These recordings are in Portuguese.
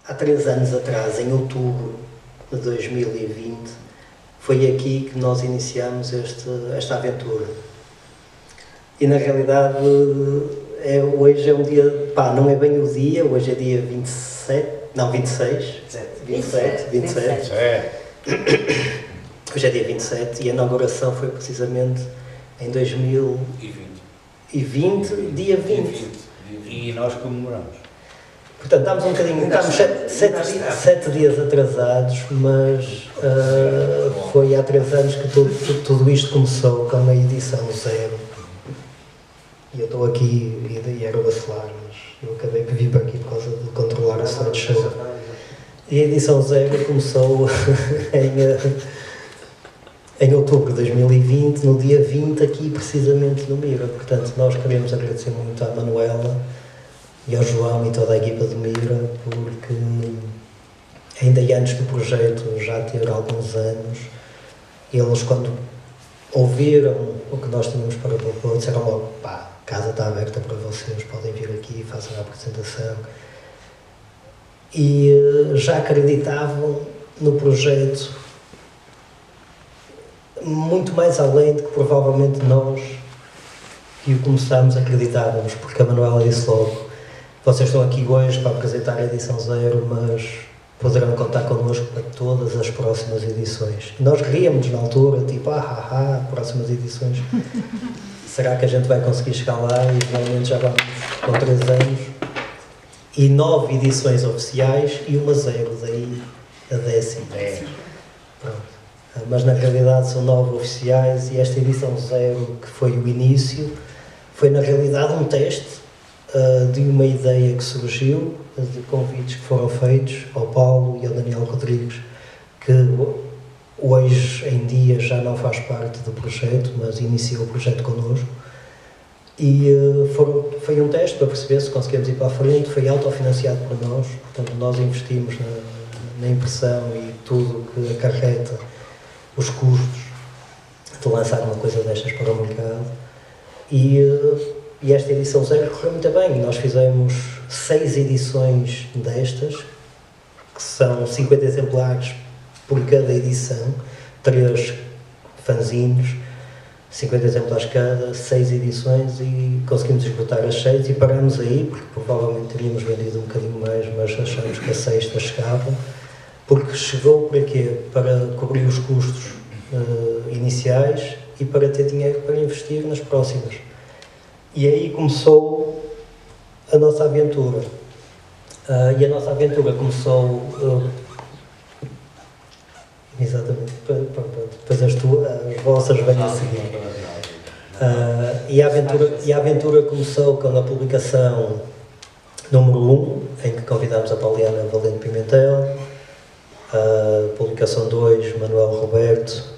há 3 anos atrás, em outubro de 2020, foi aqui que nós iniciamos esta aventura. E na realidade, hoje é um dia, não é bem o dia, hoje é dia 27, não, 26. 27. Hoje é dia 27 e a inauguração foi precisamente em 2020, dia 20. E nós comemoramos. Portanto, estamos um bocadinho, estamos 7 dias atrasados, mas foi há 3 anos que tudo isto começou com a edição 0. E eu estou aqui e era vacilar, mas eu acabei por vir para aqui por causa de controlar a slideshow. E a edição 0 começou em outubro de 2020, no dia 20, aqui precisamente no Mira. Portanto, nós queremos agradecer muito à Manuela e ao João e toda a equipa do Mira, porque ainda antes do projeto já ter alguns anos, eles quando ouviram o que nós tínhamos para propor, disseram logo, a casa está aberta para vocês, podem vir aqui, façam a apresentação. E já acreditavam no projeto muito mais além do que provavelmente nós que o começámos acreditávamos, porque a Manuela disse logo, vocês estão aqui hoje para apresentar a edição 0, mas poderão contar connosco para todas as próximas edições. Nós ríamos na altura, tipo, próximas edições. Será que a gente vai conseguir chegar lá? E realmente já vamos com 3 anos. E 9 edições oficiais e uma 0, daí a 10ª. Pronto. Mas na realidade são 9 oficiais e esta edição 0, que foi o início, foi na realidade um teste de uma ideia que surgiu, de convites que foram feitos ao Paulo e ao Daniel Rodrigues, que hoje em dia já não faz parte do projeto, mas iniciou o projeto connosco. E foi um teste para perceber se conseguimos ir para a frente, foi autofinanciado por nós, portanto nós investimos na impressão e tudo que acarreta os custos de lançar uma coisa destas para o mercado. E esta edição 0 correu muito bem. Nós fizemos 6 edições destas, que são 50 exemplares por cada edição, 3 fanzinhos, 50 exemplares cada, 6 edições, e conseguimos esgotar as 6 e paramos aí, porque provavelmente teríamos vendido um bocadinho mais, mas achamos que a 6ª chegava, porque chegou para quê? Para cobrir os custos iniciais e para ter dinheiro para investir nas próximas. E aí começou a nossa aventura. E a nossa aventura começou... exatamente, depois as vossas vêm a seguir. E a aventura começou com a publicação número 1, em que convidámos a Pauliana Valente Pimentel, publicação 2, Manuel Roberto,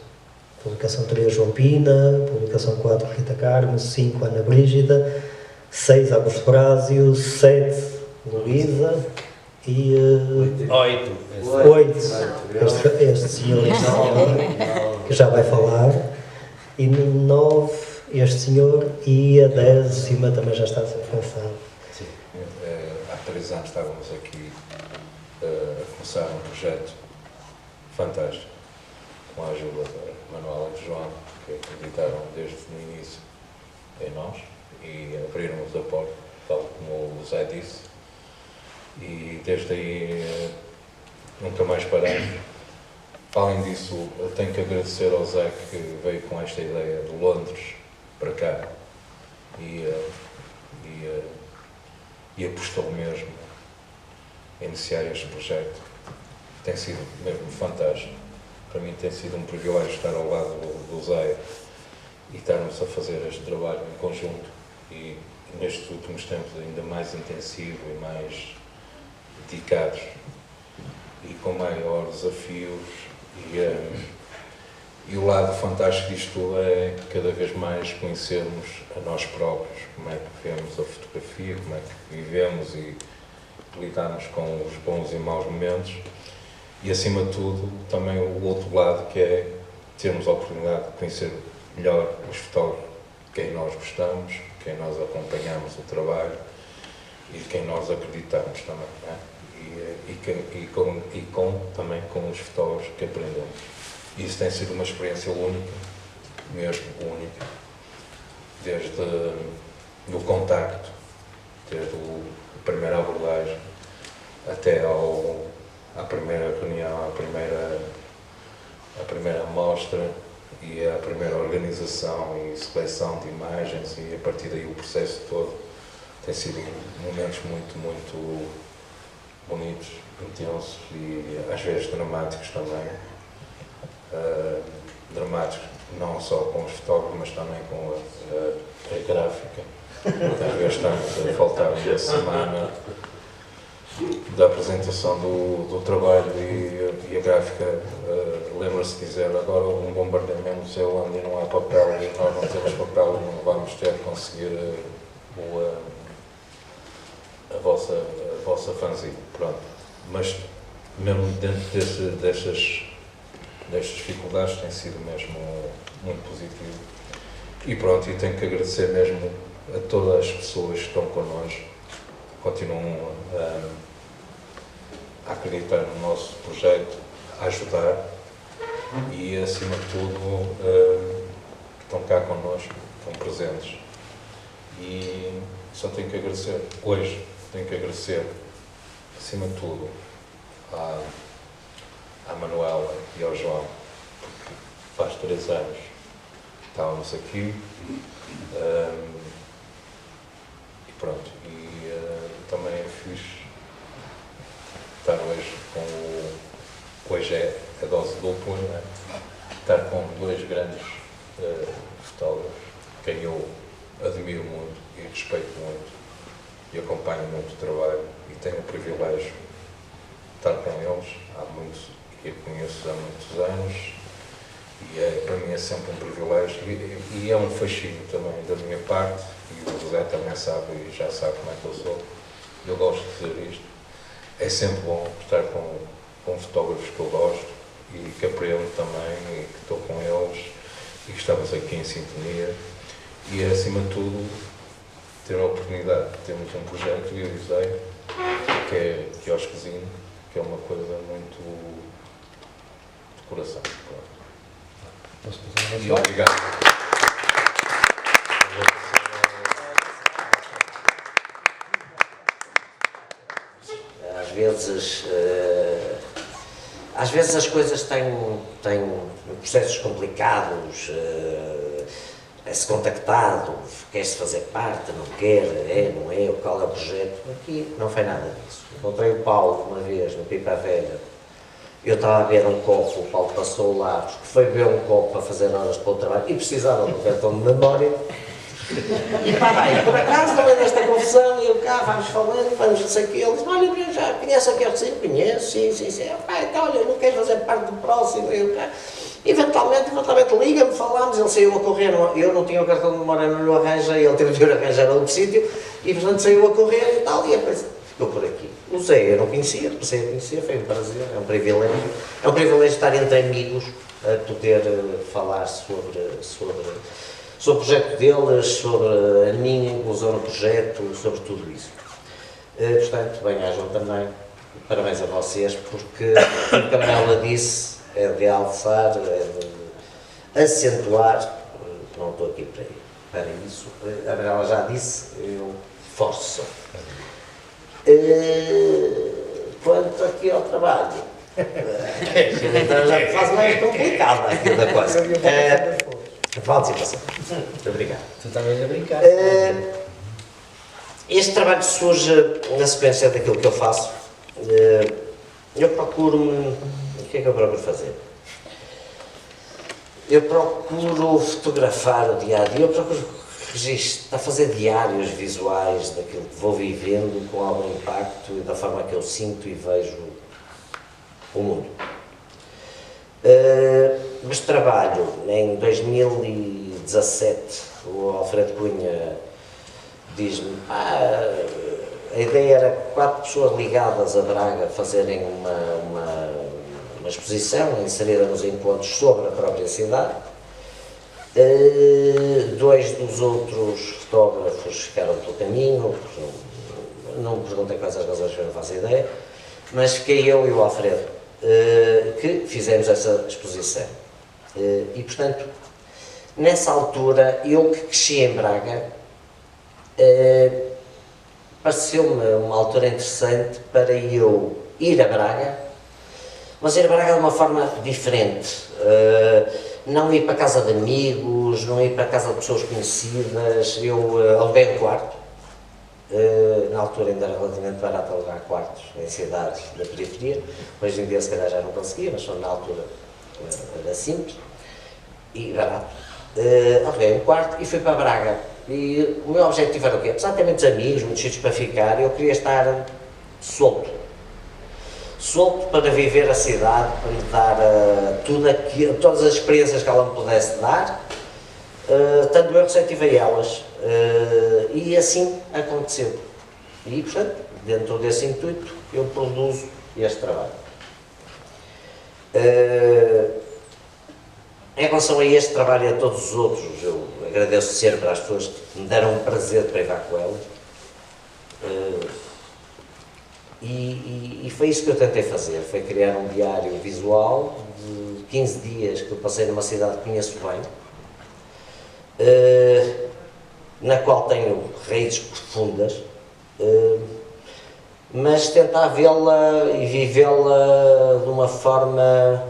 publicação 3, João Pina, publicação 4, Rita Carmo, 5, Ana Brígida, 6, Augusto Brásio, 7, Luísa e 8. Este senhor que já vai falar, e 9, este senhor, e a 10 cima também já está a ser pensado. Sim, há 3 anos estávamos aqui a começar um projeto fantástico, com a ajuda da Manuela e do João, que acreditaram desde o início em nós e abriram-nos a porta, tal como o Zé disse, e desde aí nunca mais paramos. Além disso, eu tenho que agradecer ao Zé que veio com esta ideia de Londres para cá e apostou mesmo a iniciar este projeto. Tem sido mesmo fantástico. Para mim tem sido um privilégio estar ao lado do Zé e estarmos a fazer este trabalho em conjunto, e nestes últimos tempos ainda mais intensivo e mais dedicados e com maior desafios, e o lado fantástico disto tudo é cada vez mais conhecermos a nós próprios, como é que vemos a fotografia, como é que vivemos e lidamos com os bons e maus momentos, e acima de tudo também o outro lado, que é termos a oportunidade de conhecer melhor os fotógrafos de quem nós gostamos, de quem nós acompanhamos o trabalho e de quem nós acreditamos também, não é? E também com os fotógrafos que aprendemos. Isso tem sido uma experiência única, mesmo única, desde o contacto, desde a primeira abordagem até à primeira reunião, à primeira amostra e à primeira organização e seleção de imagens, e a partir daí o processo todo tem sido momentos muito, muito bonitos, intensos e às vezes dramáticos também. Dramáticos não só com os fotógrafos, mas também com a gráfica. Às vezes estamos a faltar uma semana da apresentação do trabalho e a gráfica lembra-se de dizer: agora um bombardeamento no seu onde não há papel e nós não temos papel, não vamos ter que conseguir a vossa fanzine. Pronto. Mas mesmo dentro destas dificuldades tem sido mesmo muito positivo. E pronto, e tenho que agradecer mesmo a todas as pessoas que estão connosco, continuam a acreditar no nosso projeto, a ajudar e, acima de tudo, que estão cá connosco, estão presentes. E só tenho que agradecer. Hoje tenho que agradecer, acima de tudo, à Manuela e ao João, porque faz 3 anos estávamos aqui. E pronto, também é fixe estar hoje hoje é a dose dupla, né? Estar com 2 grandes fotógrafos, quem eu admiro muito e respeito muito e acompanho muito o trabalho, e tenho o privilégio de estar com eles e conheço há muitos anos, e para mim é sempre um privilégio e é um fascínio também da minha parte, e o José também sabe e já sabe como é que eu sou. Eu gosto de dizer isto. É sempre bom estar com fotógrafos que eu gosto e que aprendo também, e que estou com eles e que estamos aqui em sintonia, e é, acima de tudo, ter a oportunidade de termos um projeto, e eu dizei, que é Quiosquezinho, que é uma coisa muito de coração. E obrigado. Às vezes as coisas têm processos complicados, é-se contactado, quer-se fazer parte, não quer, não é, qual é o projeto. Aqui não foi nada disso. Encontrei o Paulo uma vez no Pipa Velha, eu estava a ver um copo, o Paulo passou lá, porque foi ver um copo para fazer horas para o trabalho e precisava de um cartão de memória. E por acaso, não é desta confusão, e eu cá, vamos falando, vamos não sei o que, ele diz: olha, eu já conheço aqui, eu sim, conheço, sim. Então, olha, não queres fazer parte do próximo? Eu cá. Eventualmente liga-me, falamos, ele saiu a correr, eu não tinha o cartão de memória, não lhe arranjei, ele teve de ir arranjar a outro sítio, e portanto saiu a correr e tal, e depois ficou por aqui. O Zé eu não conhecia, comecei a conhecer, foi um prazer, é um privilégio estar entre amigos, a poder falar sobre o projeto deles, sobre a minha inclusão no projeto, sobre tudo isso. Portanto, bem-ajam também, parabéns a vocês, porque, como a Manuela disse, é de alçar, é de acentuar, não estou aqui para isso, a Manuela já disse, eu forço. Quanto aqui ao trabalho, então já faz mais complicado aqui da coisa. Fala de situação. Muito obrigado. Tu também a brincar. Este trabalho surge na sequência daquilo que eu faço. Eu procuro-me... O que é que eu procuro fazer? Eu procuro fotografar o dia-a-dia, eu procuro registrar, fazer diários visuais daquilo que vou vivendo com algum impacto e da forma que eu sinto e vejo o mundo. Mas trabalho em 2017, o Alfredo Cunha diz-me: a ideia era 4 pessoas ligadas a Braga fazerem uma exposição inserida nos encontros sobre a própria cidade. 2 dos outros fotógrafos ficaram pelo caminho, não me perguntem quais as razões, eu não faço ideia. mas fiquei eu e o Alfredo, que fizemos essa exposição. E, portanto, nessa altura, eu que cresci em Braga, pareceu-me uma altura interessante para eu ir a Braga, mas ir a Braga de uma forma diferente. Não ir para casa de amigos, não ir para casa de pessoas conhecidas. Eu aluguei um quarto. Na altura ainda era relativamente barato alugar quartos em cidades da periferia. Hoje em dia se calhar já não conseguia, mas na altura era simples e barato. Aluguei um quarto e fui para Braga. E o meu objetivo era o quê? Apesar de ter muitos amigos, muitos sítios para ficar, eu queria estar solto para viver a cidade, para me dar todas as experiências que ela me pudesse dar, tanto eu receptivei elas, e assim aconteceu. E, portanto, dentro desse intuito, eu produzo este trabalho. Em relação a este trabalho e a todos os outros, eu agradeço sempre às pessoas que me deram o prazer de privar com elas. E foi isso que eu tentei fazer, foi criar um diário visual de 15 dias que eu passei numa cidade que conheço bem, na qual tenho raízes profundas, mas tentar vê-la e vivê-la de uma forma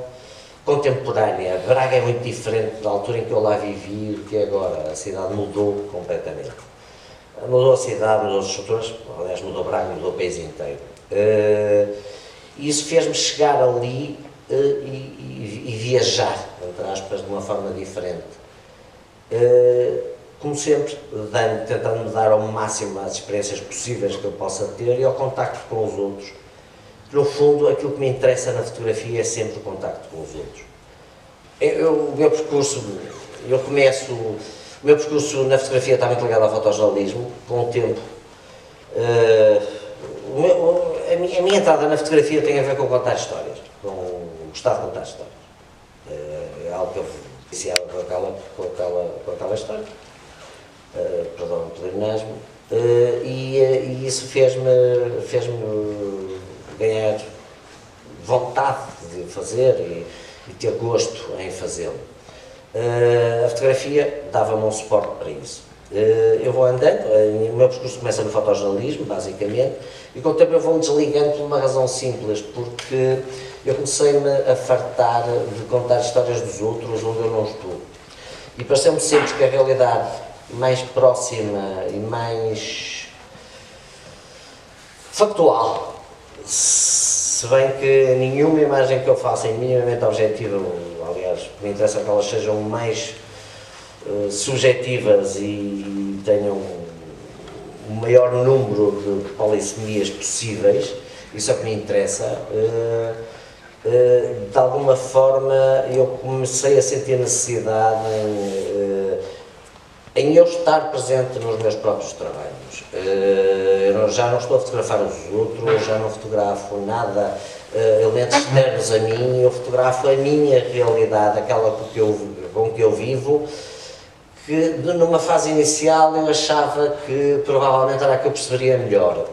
contemporânea. Braga é muito diferente da altura em que eu lá vivi do que é agora. A cidade mudou completamente. Mudou a cidade, mudou as estruturas, aliás mudou Braga, mudou o país inteiro. E isso fez-me chegar ali e viajar, entre aspas, de uma forma diferente. Como sempre, tentando me dar ao máximo as experiências possíveis que eu possa ter e ao contacto com os outros. No fundo, aquilo que me interessa na fotografia é sempre o contacto com os outros. O meu percurso na fotografia está muito ligado ao fotojornalismo, com o tempo. A minha entrada na fotografia tem a ver com contar histórias, com gostar de contar histórias. É algo que eu iniciava com aquela história, perdão o pleonasmo, e isso fez-me ganhar vontade de fazer e ter gosto em fazê-lo. A fotografia dava-me um suporte para isso. Eu vou andando, o meu percurso começa no fotojornalismo, basicamente, e com o tempo eu vou-me desligando por uma razão simples, porque eu comecei-me a fartar de contar histórias dos outros onde eu não estou. E pareceu-me sempre que a realidade mais próxima e mais factual, se bem que nenhuma imagem que eu faça é minimamente objetiva, aliás, me interessa que elas sejam mais subjetivas e tenham o maior número de polissemias possíveis, isso é o que me interessa. De alguma forma eu comecei a sentir necessidade em eu estar presente nos meus próprios trabalhos. Eu já não estou a fotografar os outros, já não fotografo nada, elementos externos a mim, eu fotografo a minha realidade, aquela com que eu vivo, que numa fase inicial eu achava que provavelmente era a que eu perceberia melhor.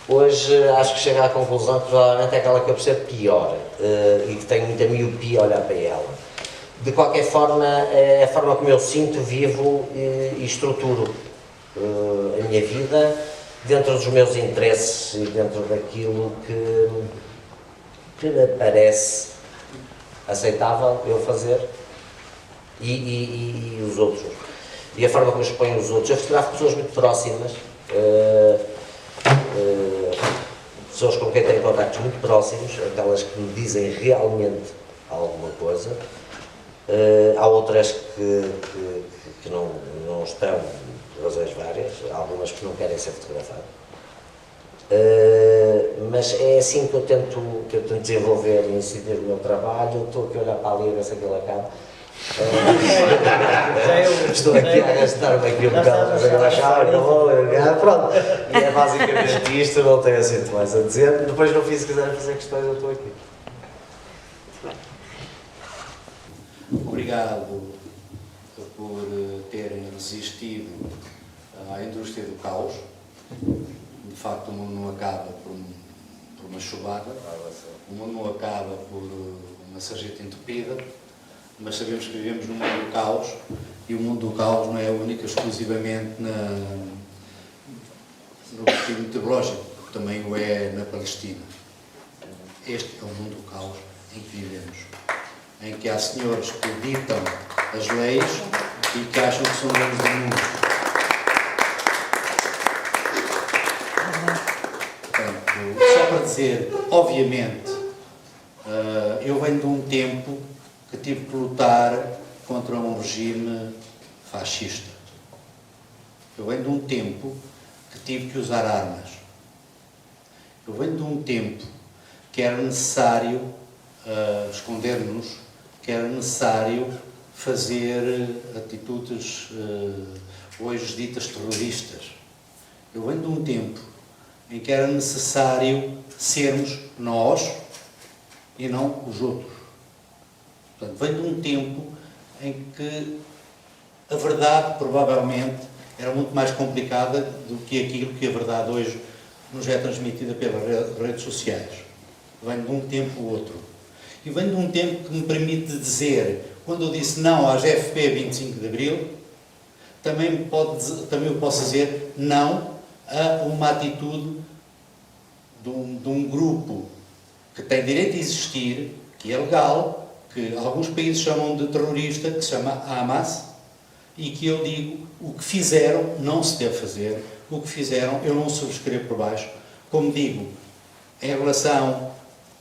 Hoje acho que chego à conclusão que provavelmente é aquela que eu percebo pior, e que tenho muita miopia a olhar para ela. De qualquer forma, é a forma como eu sinto, vivo e estruturo a minha vida dentro dos meus interesses e dentro daquilo que me parece aceitável eu fazer e os outros. E a forma como eu exponho os outros. Eu fotografo pessoas muito próximas, pessoas com quem tenho contactos muito próximos, aquelas que me dizem realmente alguma coisa. Há outras que não estão, por razões várias, algumas que não querem ser fotografadas. Mas é assim que eu tento desenvolver e incidir o meu trabalho. Estou aqui a olhar para ali a ver se aquilo acaba. Estou aqui a gastar-me aqui um bocado, mas agora acabou, pronto. E é basicamente isto, não tenho assim muito mais a dizer. Depois no fim, se quiserem fazer questões, eu estou aqui. Obrigado por terem resistido à indústria do caos. De facto, o mundo não acaba por uma uma chuvada, o mundo acaba por uma sarjeta entupida, mas sabemos que vivemos num mundo do caos, e o mundo do caos não é único exclusivamente no período meteorológico, também o é na Palestina. Este é o mundo do caos em que vivemos, em que há senhores que ditam as leis e que acham que são donos do mundo. Portanto, só para dizer, obviamente, eu venho de um tempo que tive que lutar contra um regime fascista. Eu venho de um tempo que tive que usar armas. Eu venho de um tempo que era necessário esconder-nos, que era necessário fazer atitudes hoje ditas terroristas. Eu venho de um tempo em que era necessário sermos nós e não os outros. Portanto, venho de um tempo em que a verdade, provavelmente, era muito mais complicada do que aquilo que a verdade hoje nos é transmitida pelas redes sociais. Venho de um tempo ou outro. E venho de um tempo que me permite dizer, quando eu disse não às FP 25 de Abril, também eu posso dizer não a uma atitude de um grupo que tem direito a existir, que é legal, que alguns países chamam de terrorista, que se chama Hamas, e que eu digo, o que fizeram não se deve fazer, o que fizeram eu não subscrevo por baixo. Como digo, em relação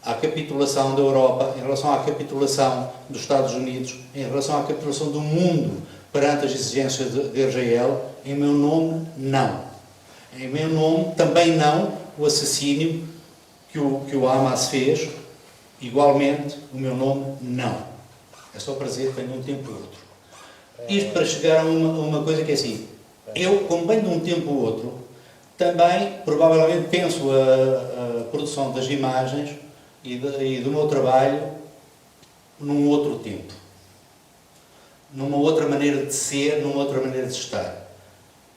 à capitulação da Europa, em relação à capitulação dos Estados Unidos, em relação à capitulação do mundo perante as exigências de Israel, em meu nome, não. Em meu nome, também não o assassínio que o Hamas fez, igualmente, o meu nome, não. É só para dizer que vem de um tempo ou outro. Isto para chegar a uma coisa que é assim, eu, como bem de um tempo ou outro, também, provavelmente, penso a produção das imagens e do meu trabalho num outro tempo. Numa outra maneira de ser, numa outra maneira de estar.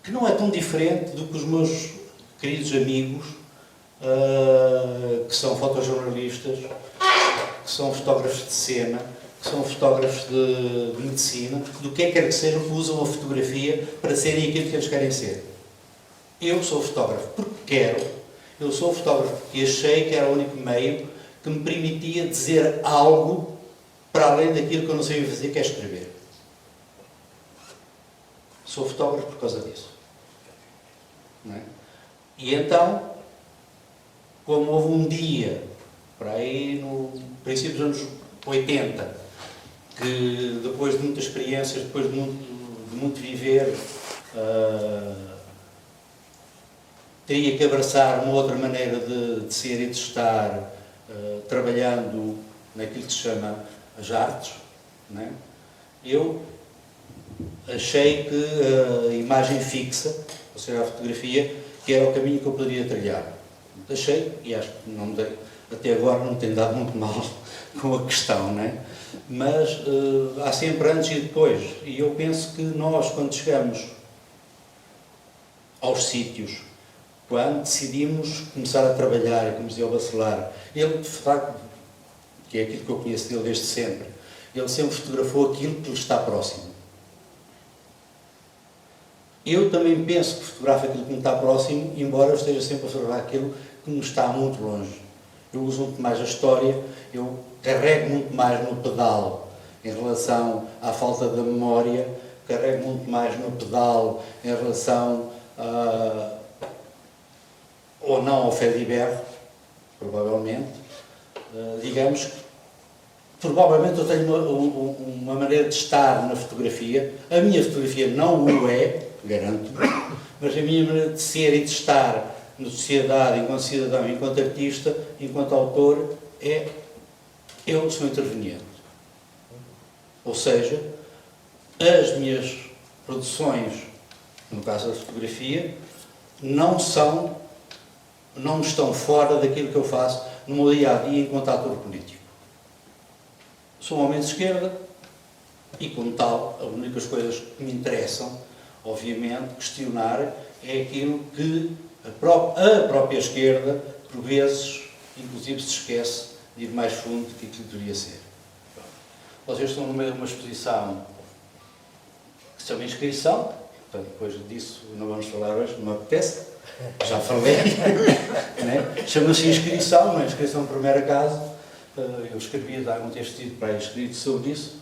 Que não é tão diferente do que os meus queridos amigos, que são fotojornalistas, que são fotógrafos de cena, que são fotógrafos de medicina, do que quer que sejam, que usam a fotografia para serem aquilo que eles querem ser. Eu sou fotógrafo porque quero, eu sou fotógrafo porque achei que era o único meio que me permitia dizer algo para além daquilo que eu não sabia fazer, que é escrever. Sou fotógrafo por causa disso. Não é? E então, como houve um dia, para aí no princípio dos anos 80, que depois de muitas experiências, depois de muito viver, teria que abraçar uma outra maneira de ser e de estar, trabalhando naquilo que se chama as artes, não é? Eu achei que a imagem fixa, ou seja, a fotografia, que era o caminho que eu poderia trilhar. Achei, e acho que não dei, até agora não tem dado muito mal com a questão, não é? Mas há sempre antes e depois. E eu penso que nós, quando chegamos aos sítios, quando decidimos começar a trabalhar, e como dizia o Bacelar, ele, de facto, que é aquilo que eu conheço dele desde sempre, ele sempre fotografou aquilo que lhe está próximo. Eu também penso que fotografo aquilo que me está próximo, embora eu esteja sempre a fotografar aquilo que me está muito longe. Eu uso muito mais a história, eu carrego muito mais no pedal em relação à falta da memória, carrego muito mais no pedal em relação ou não ao fé de berro, provavelmente. Digamos que provavelmente eu tenho uma maneira de estar na fotografia. A minha fotografia não o é, garanto, mas a minha maneira de ser e de estar na sociedade, enquanto cidadão, enquanto artista, enquanto autor, é eu sou interveniente. Ou seja, as minhas produções, no caso da fotografia, não estão fora daquilo que eu faço no meu dia-a-dia enquanto ator político. Sou um homem de esquerda e, como tal, as únicas coisas que me interessam, obviamente, questionar é aquilo que a própria esquerda, por vezes, inclusive se esquece de ir mais fundo do que aquilo deveria ser. Vocês estão no meio de uma exposição que se chama Inscrição, portanto, depois disso não vamos falar hoje, não me apetece, já falei, né? Chama-se Inscrição, uma inscrição por mero acaso, eu escrevi, há um texto para aí escrito sobre isso,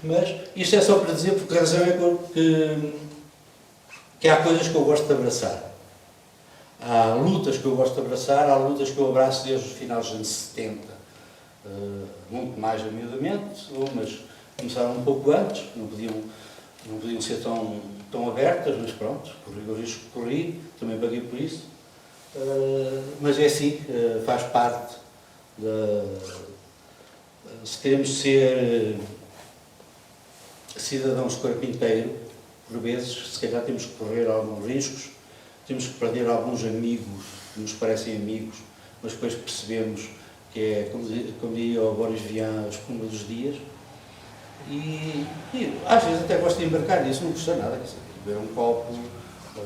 mas isto é só para dizer, porque a razão é que há coisas que eu gosto de abraçar. Há lutas que eu gosto de abraçar, há lutas que eu abraço desde os finais dos anos 70, muito mais amiudamente, umas começaram um pouco antes, não podiam ser tão abertas, mas pronto, corri o risco que corri, também paguei por isso, mas é assim, faz parte se queremos ser cidadãos de corpo inteiro, por vezes, se calhar temos que correr alguns riscos, temos que perder alguns amigos que nos parecem amigos, mas depois percebemos que é, como diria o Boris Vian, a espuma dos dias, e às vezes até gosto de embarcar nisso, não custa nada, quer dizer, beber um copo,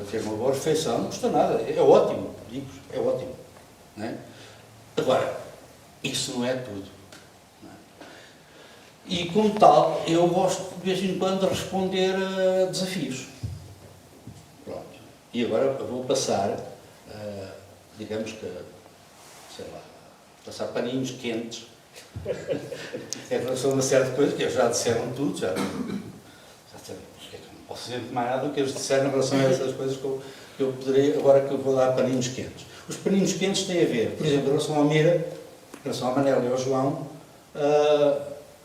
ter uma boa refeição, não custa nada, é ótimo, digo, é ótimo, não é? Agora, isso não é tudo. Não é? E como tal, eu gosto de vez em quando de responder a desafios. Pronto. E agora vou passar, digamos que, sei lá, passar paninhos quentes em relação a uma certa coisa, que eles já disseram tudo, já disseram, não posso dizer mais nada do que eles disseram em relação a essas coisas que eu poderei, agora que eu vou dar paninhos quentes. Os paninhos quentes têm a ver, por exemplo, em relação ao Mira, em relação ao Manela e ao João,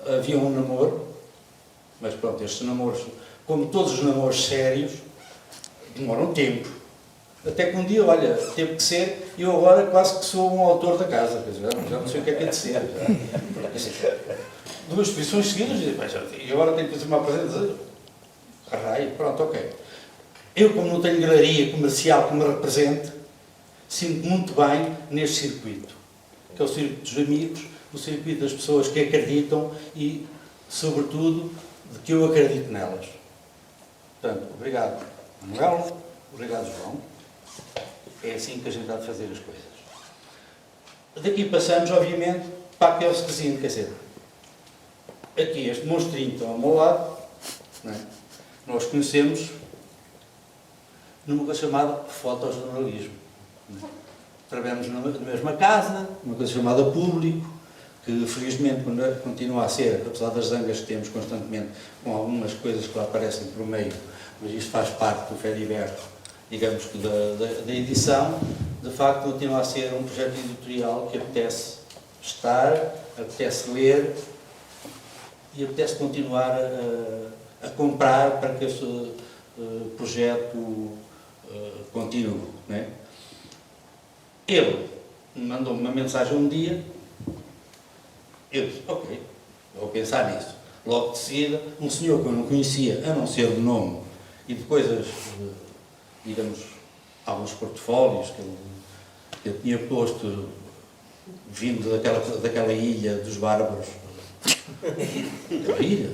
havia um namoro, mas pronto, estes namoros, como todos os namoros sérios, demoram tempo. Até que um dia, olha, teve que ser, e eu agora quase que sou um autor da casa, quer dizer, já não sei o que é de ser. Duas exposições seguidas, e agora tenho que fazer uma apresentação. Arraio, pronto, ok. Eu, como não tenho galeria comercial que me represente, sinto muito bem neste circuito, que é o circuito dos amigos, o circuito das pessoas que acreditam e, sobretudo, de que eu acredito nelas. Portanto, obrigado, Manuel, obrigado, João. É assim que a gente há de fazer as coisas. Daqui passamos, obviamente, para aquele seguinte, quer dizer, aqui este monstrinho está ao meu lado, não é? Nós conhecemos numa coisa chamada fotojornalismo. Não é? Trabalhamos na mesma casa, uma coisa chamada público, que felizmente continua a ser, apesar das zangas que temos constantemente, com algumas coisas que lá aparecem por meio, mas isto faz parte do Fediverso, digamos que da edição, de facto continua a ser um projeto editorial que apetece estar, apetece ler e apetece continuar a comprar para que este projeto continue. Não é? Ele mandou-me uma mensagem um dia, eu disse, ok, vou pensar nisso. Logo de seguida, um senhor que eu não conhecia, a não ser de nome, e de coisas, digamos, alguns portfólios que eu tinha posto vindo daquela ilha dos bárbaros. Aquela ilha.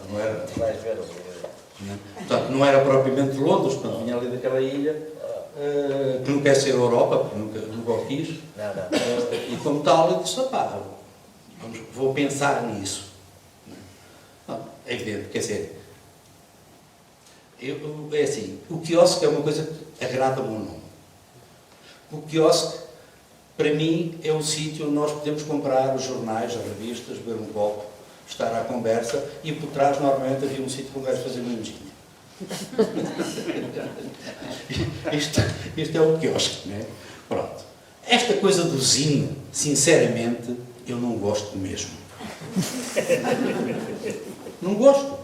Não era, portanto, não era propriamente Londres, portanto, vinha ali daquela ilha, que não quer ser Europa, porque nunca o quis. E como tal, eu disse, vou pensar nisso. É evidente, quer dizer, é assim, o quiosque é uma coisa que agrada-me ou não. O quiosque, para mim, é um sítio onde nós podemos comprar os jornais, as revistas, beber um copo, estar à conversa, e por trás, normalmente, havia um sítio para um gajo fazer uma mojinha. Isto é o quiosque, não é? Pronto. Esta coisa do zine, sinceramente, eu não gosto mesmo. Não gosto.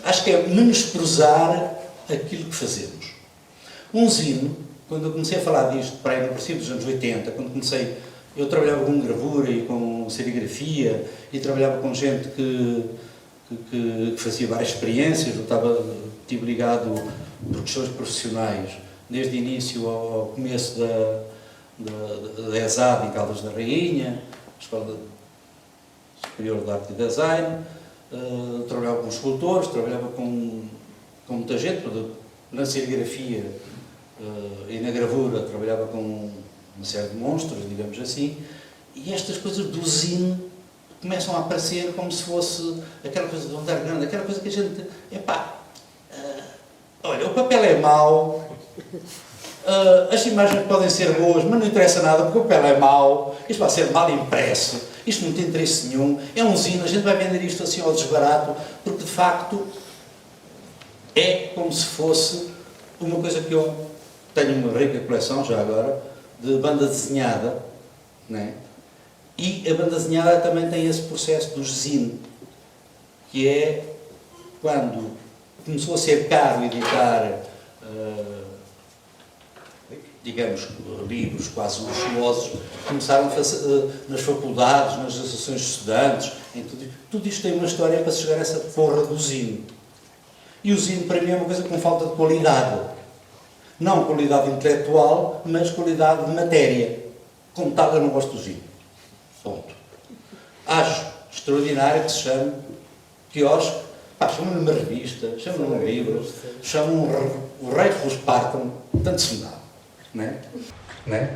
Acho que é menosprezar aquilo que fazemos. Um zine, quando eu comecei a falar disto, para aí no princípio dos anos 80, quando comecei, eu trabalhava com gravura e com serigrafia, e trabalhava com gente que fazia várias experiências, eu estive ligado por questões profissionais, desde o início ao começo da ESAD em Caldas da Rainha, Escola Superior de Arte e Design, trabalhava com escultores, trabalhava com muita gente, na serigrafia e na gravura trabalhava com uma série de monstros, digamos assim, e estas coisas do zine começam a aparecer como se fosse aquela coisa do underground, aquela coisa que a gente, olha, o papel é mau, as imagens podem ser boas, mas não interessa nada porque o papel é mau, isto vai ser mal impresso, isto não tem interesse nenhum, é um zine, a gente vai vender isto assim ao desbarato, porque de facto é como se fosse uma coisa que eu tenho uma rica coleção já agora, de banda desenhada, né? E a banda desenhada também tem esse processo do zine, que é quando começou a ser caro editar, digamos, livros quase luxuosos, começaram a fazer, nas faculdades, nas associações de estudantes, em tudo isto tem uma história para se chegar a essa porra do zine. E o zine para mim é uma coisa com falta de qualidade. Não qualidade intelectual, mas qualidade de matéria. Como tal, eu não gosto do zine. Ponto. Acho extraordinário que se chame quiosque, chamam-lhe uma revista, chamam-lhe um livro, chamam o rei que vos partam, tanto se me dá. Não é? Não é?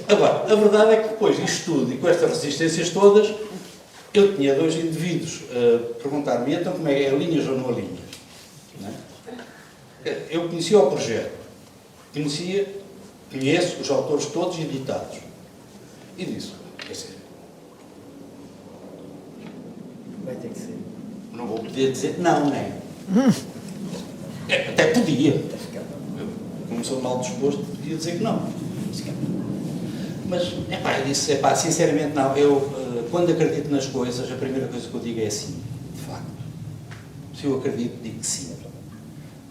Agora, a verdade é que depois disto tudo e com estas resistências todas, eu tinha dois indivíduos a perguntar-me, então como é linhas ou não há linhas? Não é? Eu conhecia o projeto, conheço os autores todos editados e disse, quer ser. Vai ter que ser. Não vou poder dizer não, nem. Até podia. Eu, como sou mal disposto, podia dizer que não. Mas, eu disse, sinceramente não. Eu, quando acredito nas coisas, a primeira coisa que eu digo é sim, de facto. Se eu acredito, digo que sim.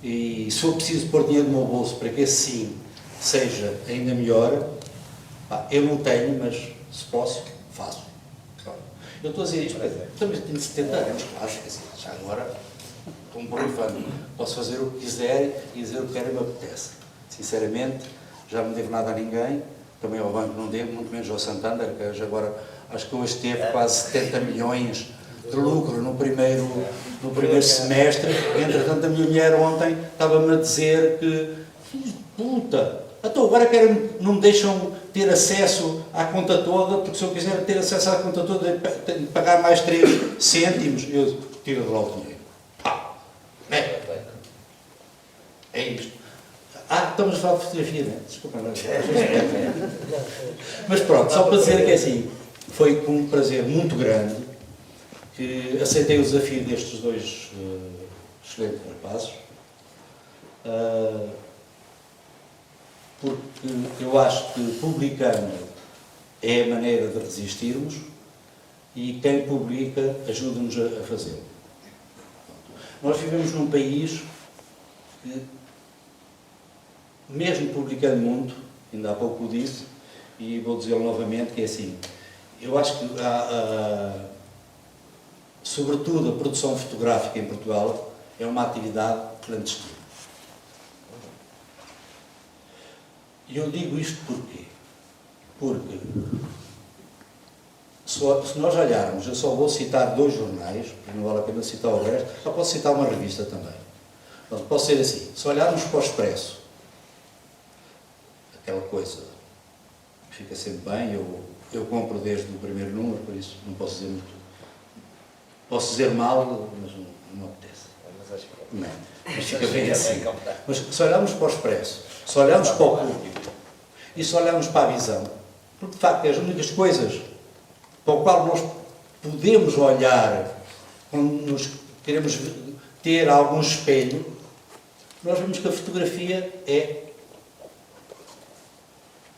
E se eu preciso pôr dinheiro no meu bolso para que esse sim seja ainda melhor, eu não tenho, mas se posso, faço. Eu estou a dizer isto, também tenho 70 anos, claro, já agora estou um borrifando. Posso fazer o que quiser e dizer o que quero e me apetece. Sinceramente, já não devo nada a ninguém, também ao banco não devo, muito menos ao Santander, que agora acho que hoje teve quase 70 milhões de lucro no primeiro semestre. Entretanto, a minha mulher ontem estava-me a dizer que, puta, então agora não me deixam ter acesso à conta toda, porque se eu quiser ter acesso à conta toda tenho de pagar mais 3 cêntimos, eu tiro de lá o dinheiro. É isto. Estamos a falar de fotografia, não é? Desculpa, não é? Mas pronto, só para dizer que é assim, foi com um prazer muito grande que aceitei o desafio destes dois excelentes rapazes, porque eu acho que publicando é a maneira de resistirmos e quem publica ajuda-nos a fazê-lo. Nós vivemos num país que, mesmo publicando muito, ainda há pouco o disse, e vou dizê-lo novamente, que é assim, eu acho que sobretudo a produção fotográfica em Portugal é uma atividade clandestina. E eu digo isto porquê? Porque se nós olharmos, eu só vou citar 2 jornais, não vale a pena citar o resto, só posso citar uma revista também. Então, posso ser assim, se olharmos para o Expresso, aquela coisa que fica sempre bem, eu compro desde o primeiro número, por isso não posso dizer muito. Posso dizer mal, mas não apetece. Não, mas fica bem assim. Mas se olharmos para o Expresso, se olharmos para o Público e se olharmos para a Visão, porque de facto é as únicas coisas para o qual nós podemos olhar quando nos queremos ter algum espelho, nós vemos que a fotografia é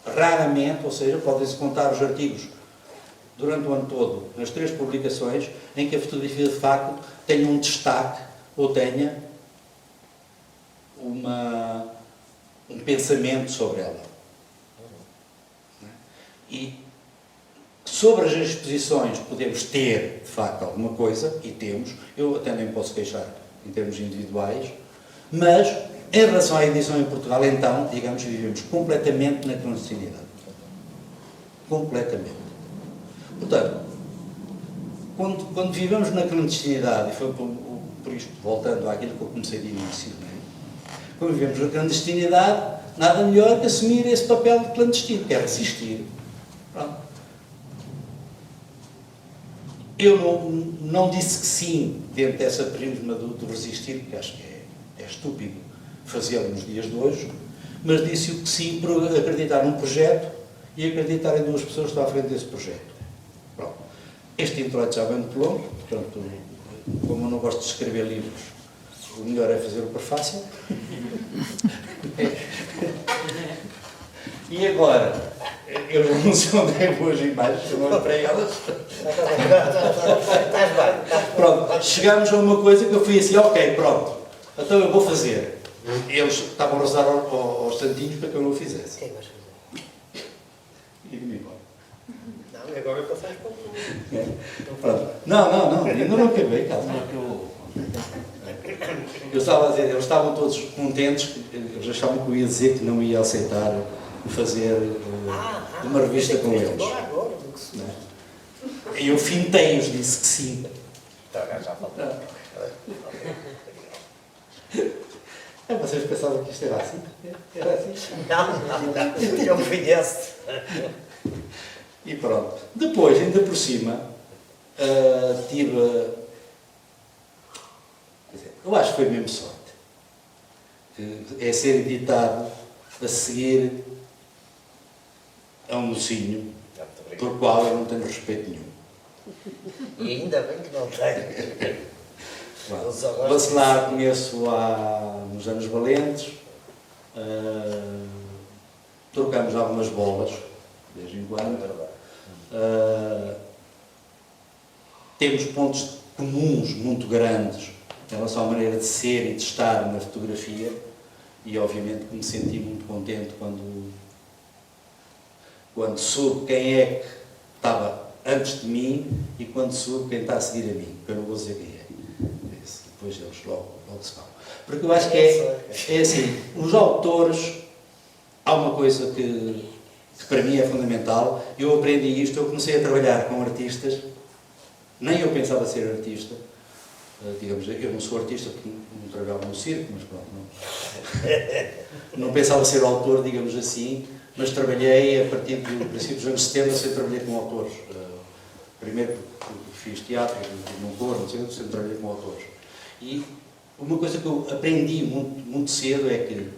raramente, ou seja, podem-se contar os artigos durante o ano todo, nas 3 publicações, em que a fotografia de facto tenha um destaque ou tenha um pensamento sobre ela. E sobre as exposições podemos ter, de facto, alguma coisa, e temos, eu até nem posso queixar em termos individuais, mas em relação à edição em Portugal, então, digamos, vivemos completamente na clandestinidade. Completamente. Portanto, quando vivemos na clandestinidade, e foi por isto, voltando àquilo que eu comecei de início, não é? Quando vivemos na clandestinidade, nada melhor que assumir esse papel de clandestino, que é resistir. Pronto. Eu não disse que sim dentro dessa prisma do resistir, porque acho que é estúpido fazê-lo nos dias de hoje, mas disse que sim por acreditar num projeto e acreditar em duas pessoas que estão à frente desse projeto. Pronto. Este introito já vem muito longo, portanto, como eu não gosto de escrever livros, o melhor é fazer o prefácio. E agora, eu não sei onde é boas imagens, eu não olho para elas. Estás bem. Pronto, chegámos a uma coisa que eu fui assim, ok, pronto, então eu vou fazer. Eles estavam a rezar aos santinhos para que eu não o fizesse. Quem vais fazer? E vim embora. Não, agora passaste para o Pronto. Não, ainda não acabei, calma. Eu estava a dizer, eles estavam todos contentes, eles achavam que eu ia dizer que não ia aceitar fazer uma revista com eles. E eu fintei-os, disse que sim. Vocês pensavam que isto era assim? Era assim? Não, eu conheço. E pronto. Depois, ainda por cima, tive... Quer dizer, eu acho que foi mesmo sorte. É ser editado a seguir a um mocinho por qual eu não tenho respeito nenhum. E ainda bem que não tenho. Bacelar conheço há uns anos valentes, trocamos algumas bolas, de vez em quando. Temos pontos comuns muito grandes em relação à maneira de ser e de estar na fotografia e obviamente que me senti muito contente quando soube quem é que estava antes de mim e quando soube quem está a seguir a mim, porque eu não vou dizer quem é. Depois eles logo se falam. Porque eu acho que é assim, os autores, há uma coisa que para mim é fundamental, eu aprendi isto, eu comecei a trabalhar com artistas, nem eu pensava ser artista, digamos, eu não sou artista porque não trabalhava no circo, mas pronto, não pensava ser autor, digamos assim, mas trabalhei a partir do princípio dos anos 70, sempre trabalhei com autores. Primeiro porque fiz teatro, num coro, não sei, sempre trabalhei com autores. E uma coisa que eu aprendi muito cedo é que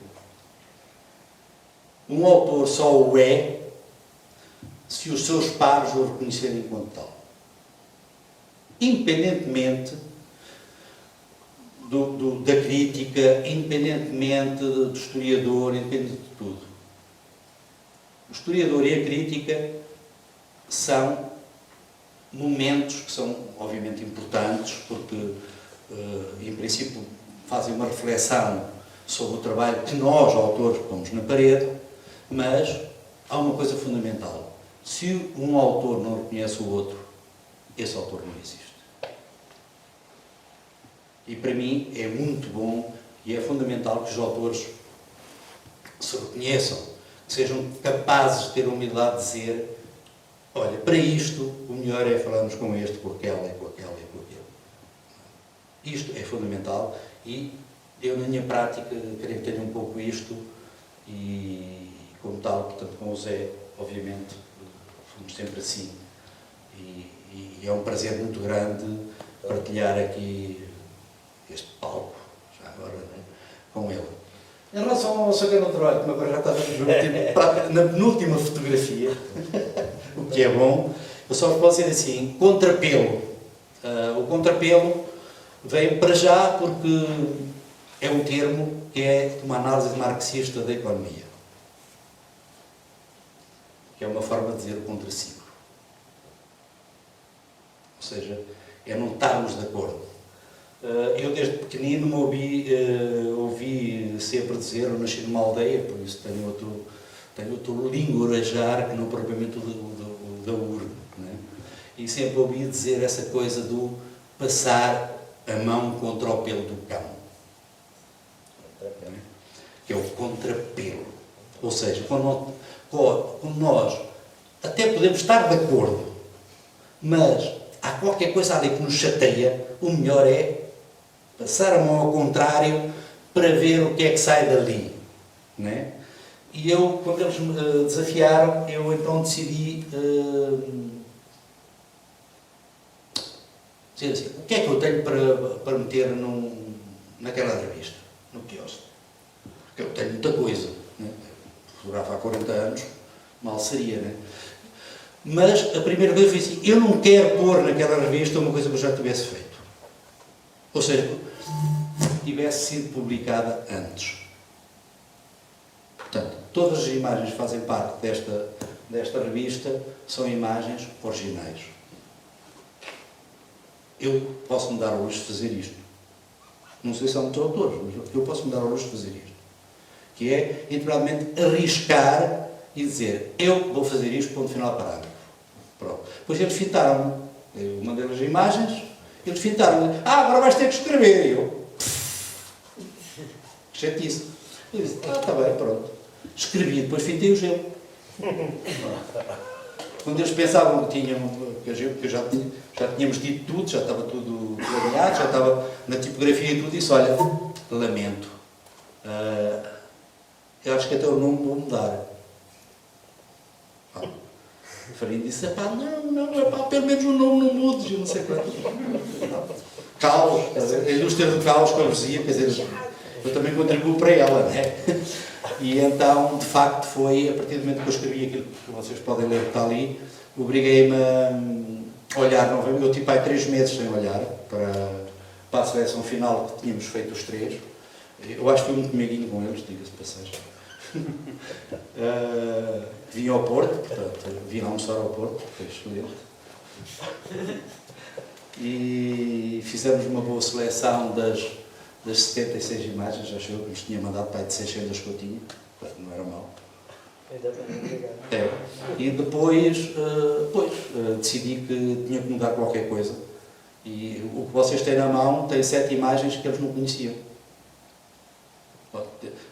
um autor só o é se os seus pares o reconhecerem enquanto tal. Independentemente da crítica, independentemente do historiador, independente de tudo. O historiador e a crítica são momentos que são obviamente importantes porque, em princípio, fazem uma reflexão sobre o trabalho que nós, autores, pomos na parede, mas há uma coisa fundamental. Se um autor não reconhece o outro, esse autor não existe. E para mim é muito bom e é fundamental que os autores se reconheçam, que sejam capazes de ter a humildade de dizer: olha, para isto o melhor é falarmos com este, com aquela e com aquela e com aquele. Isto é fundamental e eu, na minha prática, creio que tenho um pouco isto e, como tal, portanto, com o Zé, obviamente, fomos sempre assim. E é um prazer muito grande partilhar aqui este palco, já agora, né, com ele. Em relação ao Sacana Troy, como agora já estava na penúltima fotografia, o que é bom, eu só vos posso dizer assim, contrapelo. O contrapelo vem para já porque é um termo que é uma análise marxista da economia, que é uma forma de dizer o contraciclo. Ou seja, é não estarmos de acordo. Eu desde pequenino me ouvi sempre dizer, eu nasci numa aldeia, por isso tenho outro linguajar que não propriamente o da urbe, né? E sempre ouvi dizer essa coisa do passar a mão contra o pelo do cão, que é o contrapelo. Ou seja, quando nós até podemos estar de acordo, mas há qualquer coisa ali que nos chateia, o melhor é passar a mão ao contrário para ver o que é que sai dali, né? E eu, quando eles me desafiaram, eu então decidi dizer assim, o que é que eu tenho para meter naquela revista, no quiosque? Porque eu tenho muita coisa, né? Fotografo há 40 anos, mal seria, né? Mas a primeira coisa foi assim, eu não quero pôr naquela revista uma coisa que eu já tivesse feito. Ou seja, tivesse sido publicada antes. Portanto, todas as imagens que fazem parte desta revista são imagens originais. Eu posso me dar ao luxo de fazer isto. Não sei se há muitos autores, mas eu posso me dar ao luxo de fazer isto. Que é, integralmente, arriscar e dizer, eu vou fazer isto, ponto final, parágrafo. Pronto. Depois eles fintaram-me. Eu mandei-lhes as imagens, eles fintaram-me. Agora vais ter que escrever. E eu, chatice. Eu disse, está bem, pronto. Escrevi, depois fintei o gelo. Quando eles pensavam que já tínhamos dito tudo, já estava tudo alinhado, já estava na tipografia e tudo, disse, olha, lamento. Eu acho que até o nome vou mudar. O Farinho disse, não, pelo menos o nome não mude, eu não sei quanto. Caos, a indústria do caos que eu dizia, quer dizer, eu também contribuo para ela, né? E então, de facto, foi, a partir do momento que eu escrevi aquilo que vocês podem ler que está ali, obriguei-me a olhar novamente, eu tipo há 3 meses sem olhar para a seleção final que tínhamos feito os 3. Eu acho que fui muito meiguinho com eles, diga-se de passagem. Vim ao Porto, portanto, vim almoçar ao Porto, foi excelente. E fizemos uma boa seleção das 76 imagens, acho eu que nos tinha mandado para aí de 600 que eu tinha, não era mau. E depois, decidi que tinha que mudar qualquer coisa. E o que vocês têm na mão tem 7 imagens que eles não conheciam.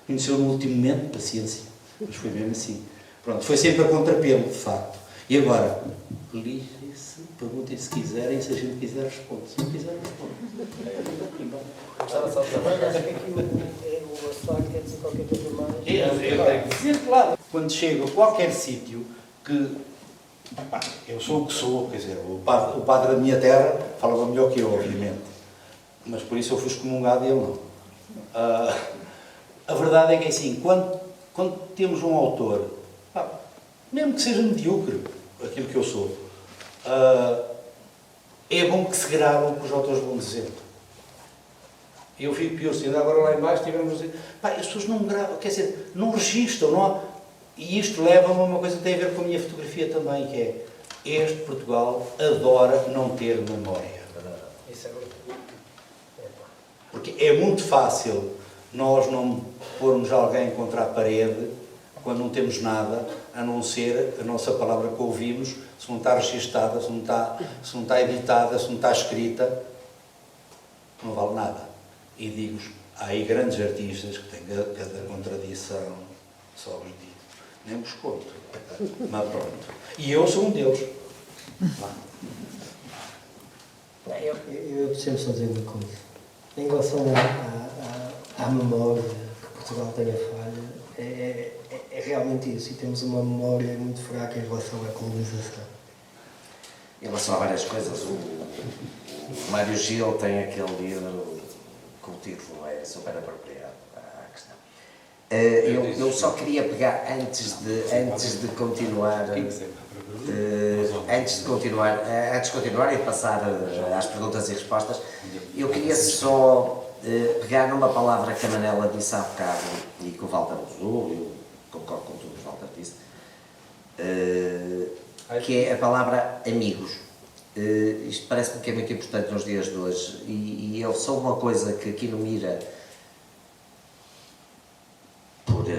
Conheceu no último momento, paciência, mas foi mesmo assim. Pronto, foi sempre a contrapelo, de facto. E agora, lixem-se, perguntem se quiserem, se a gente quiser responde. Se não quiser, responde. Eu tenho que dizer, claro, quando chego a qualquer sítio que eu sou o que sou, quer dizer, o padre da minha terra falava melhor que eu, obviamente, mas por isso eu fui excomungado e ele não. A verdade é que é assim, quando temos um autor, mesmo que seja medíocre, aquilo que eu sou, é bom que se grave o que os autores vão dizer. Eu fico pior, ainda agora lá embaixo tivemos a dizer, as pessoas não gravam, quer dizer, não registram, não há... E isto leva-me a uma coisa que tem a ver com a minha fotografia também, que é, este Portugal adora não ter memória. Isso é verdade. Porque é muito fácil nós não pormos alguém contra a parede quando não temos nada, a não ser a nossa palavra que ouvimos, se não está registada, se não está editada, se não está escrita, não vale nada. E digo-vos, há aí grandes artistas que têm cada contradição, só vos digo, nem vos conto, mas pronto. E eu sou um deles. Eu sempre só dizer uma coisa. Em relação à memória que Portugal tem a falha, é realmente isso. E temos uma memória muito fraca em relação à colonização. Em relação a várias coisas, o Mário Gil tem aquele livro que o título é super apropriado à questão. Eu só queria pegar, antes de continuar e passar às perguntas e respostas, eu queria só pegar numa palavra que a Manela disse há bocado e que o Walter usou, eu concordo com tudo que o Walter disse, que é a palavra amigos. Isto parece-me que é muito importante nos dias de hoje e é só uma coisa que aqui no Mira, por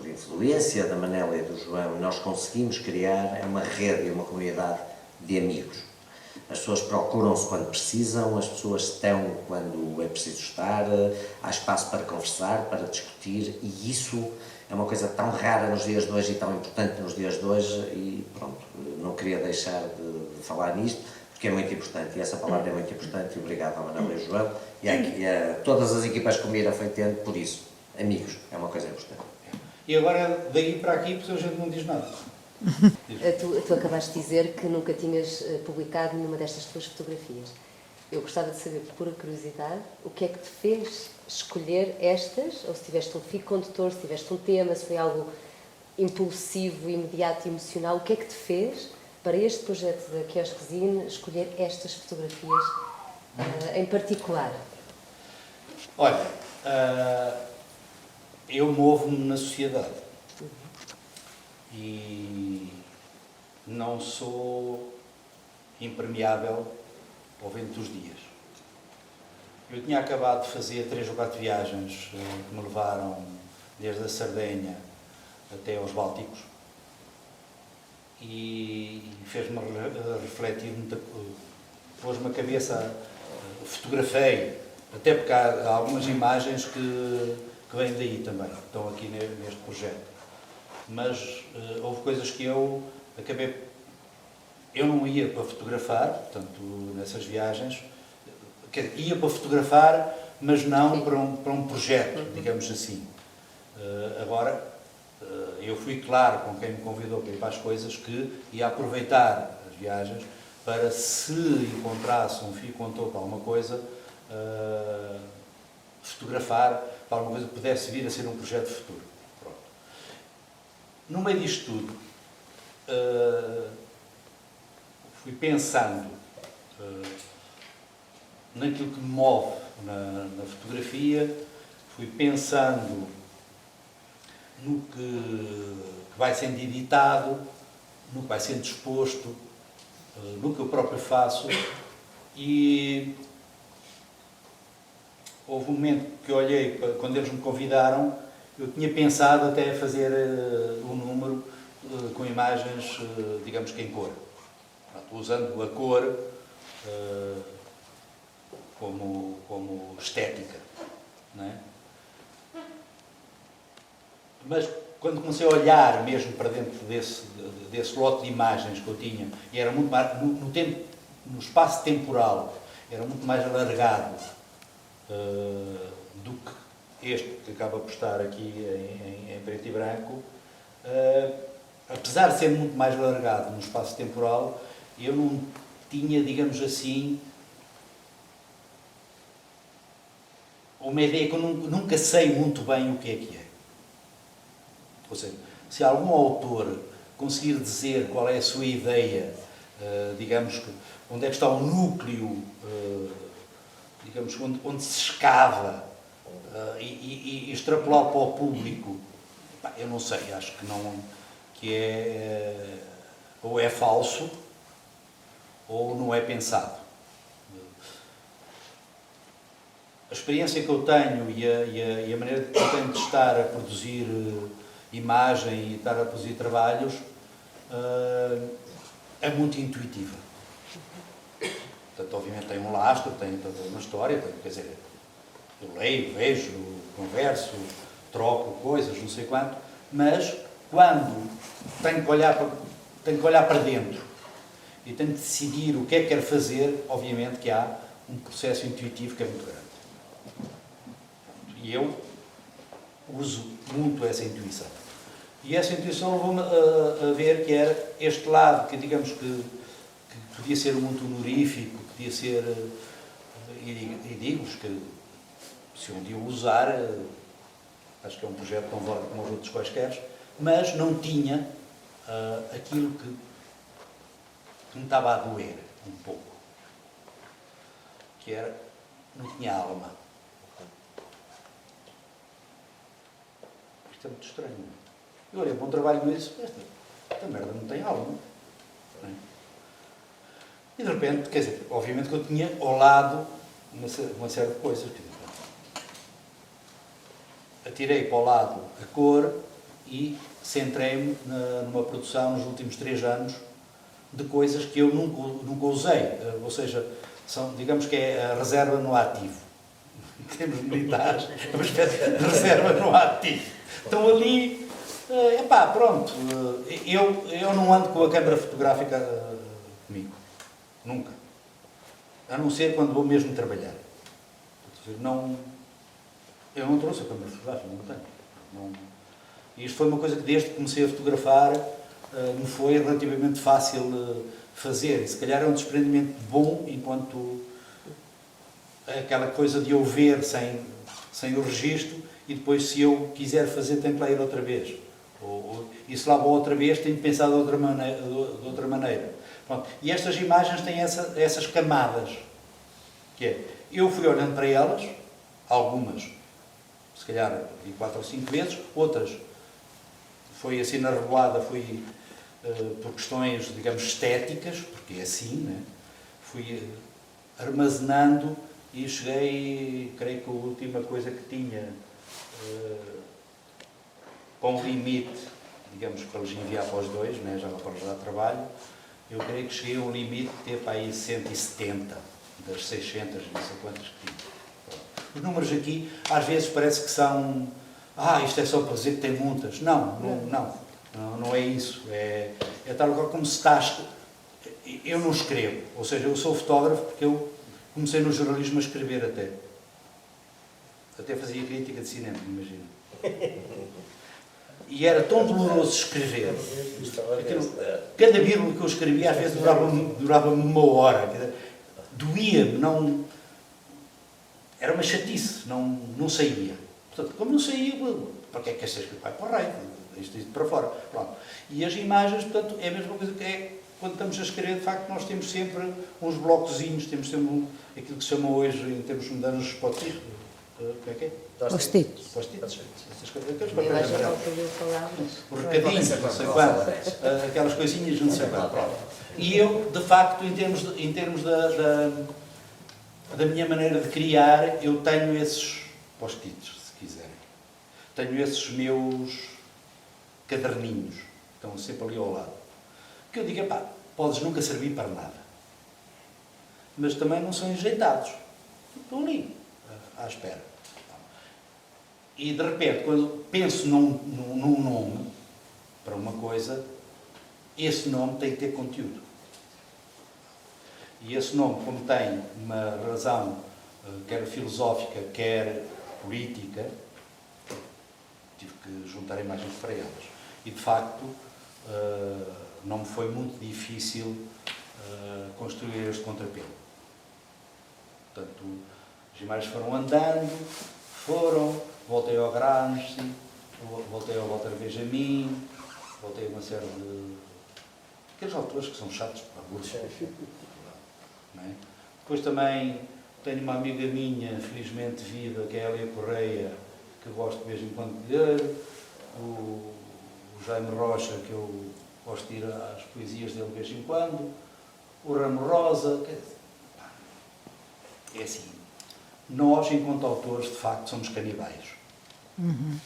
influência da Manela e do João, nós conseguimos criar uma rede e uma comunidade de amigos. As pessoas procuram-se quando precisam, as pessoas estão quando é preciso estar, há espaço para conversar, para discutir, e isso é uma coisa tão rara nos dias de hoje e tão importante nos dias de hoje, e pronto, não queria deixar de falar nisto, porque é muito importante, e essa palavra é muito importante, e obrigado ao Manuel e ao João, e a todas as equipas que o Mira foi tendo por isso. Amigos, é uma coisa importante. E agora, daí para aqui, porque a gente não diz nada. Tu acabaste de dizer que nunca tinhas publicado nenhuma destas tuas fotografias. Eu gostava de saber, por pura curiosidade, o que é que te fez escolher estas, ou se tiveste um fio condutor, se tiveste um tema, se foi algo impulsivo, imediato e emocional, o que é que te fez, para este projeto da Quiosquezine, escolher estas fotografias em particular? Olha, eu movo-me na sociedade e não sou impermeável ao vento dos dias. Eu tinha acabado de fazer 3 ou 4 viagens que me levaram desde a Sardenha até aos Bálticos e fez-me refletir muita coisa. Pôs-me a cabeça, fotografei, até porque há algumas imagens que vêm daí também, que estão aqui neste projeto. Mas houve coisas que eu acabei... Eu não ia para fotografar, portanto, nessas viagens, ia para fotografar, mas não para um projeto, digamos assim. Agora, eu fui claro com quem me convidou para ir para as coisas que ia aproveitar as viagens para, se encontrasse um fio condutor para alguma coisa, fotografar para alguma coisa que pudesse vir a ser um projeto futuro. Pronto. No meio disto tudo, fui pensando naquilo que me move na fotografia, fui pensando no que vai sendo editado, no que vai sendo exposto, no que eu próprio faço, e houve um momento que eu olhei, quando eles me convidaram, eu tinha pensado até fazer um número com imagens, digamos que em cor. Usando a cor como estética, não é? Mas quando comecei a olhar mesmo para dentro desse lote de imagens que eu tinha, e era muito mais, no espaço temporal, era muito mais alargado do que este que acaba por estar aqui em preto e branco, apesar de ser muito mais alargado no espaço temporal, eu não tinha, digamos assim, uma ideia que eu nunca sei muito bem o que é. Ou seja, se algum autor conseguir dizer qual é a sua ideia, digamos, onde é que está o núcleo, digamos, onde se escava e extrapolar para o público, eu não sei, acho que não, que é ou é falso ou não é pensado. A experiência que eu tenho e a maneira que eu tenho de estar a produzir imagem e estar a produzir trabalhos é muito intuitiva. Portanto, obviamente tem um lastro, tem toda uma história, quer dizer, eu leio, vejo, converso, troco coisas, não sei quanto, mas quando tenho que olhar para dentro e tenho que decidir o que é que quero fazer, obviamente que há um processo intuitivo que é muito grande. E eu uso muito essa intuição. E essa intuição levou-me a ver que era este lado, que digamos que podia ser muito honorífico, podia ser, e digo-vos que se um dia o usar, acho que é um projeto tão válido como os outros quaisquer, mas não tinha aquilo que me estava a doer um pouco, que era, não tinha alma. Isto é muito estranho. Eu olhei para um trabalho e disse, esta merda não tem alma. Não é? E de repente, quer dizer, obviamente que eu tinha ao lado uma série de coisas. Atirei para o lado a cor e centrei-me numa produção nos últimos 3 anos de coisas que eu nunca usei. Ou seja, digamos que é a reserva no ativo. Em termos militares, é uma espécie de reserva no ativo. Então ali, pronto, eu não ando com a câmara fotográfica comigo. Nunca. A não ser quando vou mesmo trabalhar. Eu não trouxe a câmara fotográfica, não tenho. E isto foi uma coisa que desde que comecei a fotografar me foi relativamente fácil fazer. E se calhar é um desprendimento bom enquanto aquela coisa de eu ver sem o registro e depois se eu quiser fazer tenho que lá ir outra vez. E se lá vou outra vez tenho que pensar de outra maneira. Pronto. E estas imagens têm essas camadas. Que é, eu fui olhando para elas, algumas, se calhar, 4 ou 5 vezes, outras foi assim na revoada, fui por questões, digamos, estéticas, porque é assim, né? Fui armazenando e cheguei, creio que a última coisa que tinha com limite, digamos, para os enviar para os dois, né? Já para já trabalho, eu creio que cheguei a um limite de ter para aí 170 das 600, não sei quantas que tinha. Os números aqui, às vezes parece que são, isto é só para dizer que tem muitas. Não é isso. É tal como se está. Eu não escrevo, ou seja, eu sou fotógrafo porque eu comecei no jornalismo a escrever até fazia crítica de cinema, imagina. E era tão doloroso escrever. Cada vírgula que eu escrevia às vezes durava-me uma hora. Doía-me, não... Era uma chatice, não saía. Portanto, como não saía, para que é que quer ser escrito? Vai para o raio, isto para fora. Pronto. E as imagens, portanto, é a mesma coisa que é quando estamos a escrever, de facto, nós temos sempre uns blocozinhos, temos sempre aquilo que se chama hoje, em termos modernos, post-it. Como é que é? Post-it. Post-it. Eu acho que não ouviu falar, mas... Os recadinhos, não sei quanto, aquelas coisinhas, não sei quanto. E eu, de facto, em termos da minha maneira de criar, eu tenho esses post-its, se quiserem. Tenho esses meus caderninhos, que estão sempre ali ao lado. Que eu digo, podes nunca servir para nada. Mas também não são enjeitados. Estão ali, à espera. E, de repente, quando penso num nome para uma coisa, esse nome tem que ter conteúdo. E esse nome, como tem uma razão, quer filosófica, quer política, tive que juntar imagens para elas. E, de facto, não me foi muito difícil construir este contrapelo. Portanto, as imagens foram andando, voltei ao Gramsci, voltei ao Walter Benjamin, voltei a uma série de... aqueles autores que são chatos para a burra. Não é? Depois também tenho uma amiga minha, felizmente viva, que é a Elia Correia, que gosto de vez em quando de ler, o Jaime Rocha, que eu gosto de ir às poesias dele de vez em quando, o Ramo Rosa, é assim, nós, enquanto autores, de facto, somos canibais. Uhum.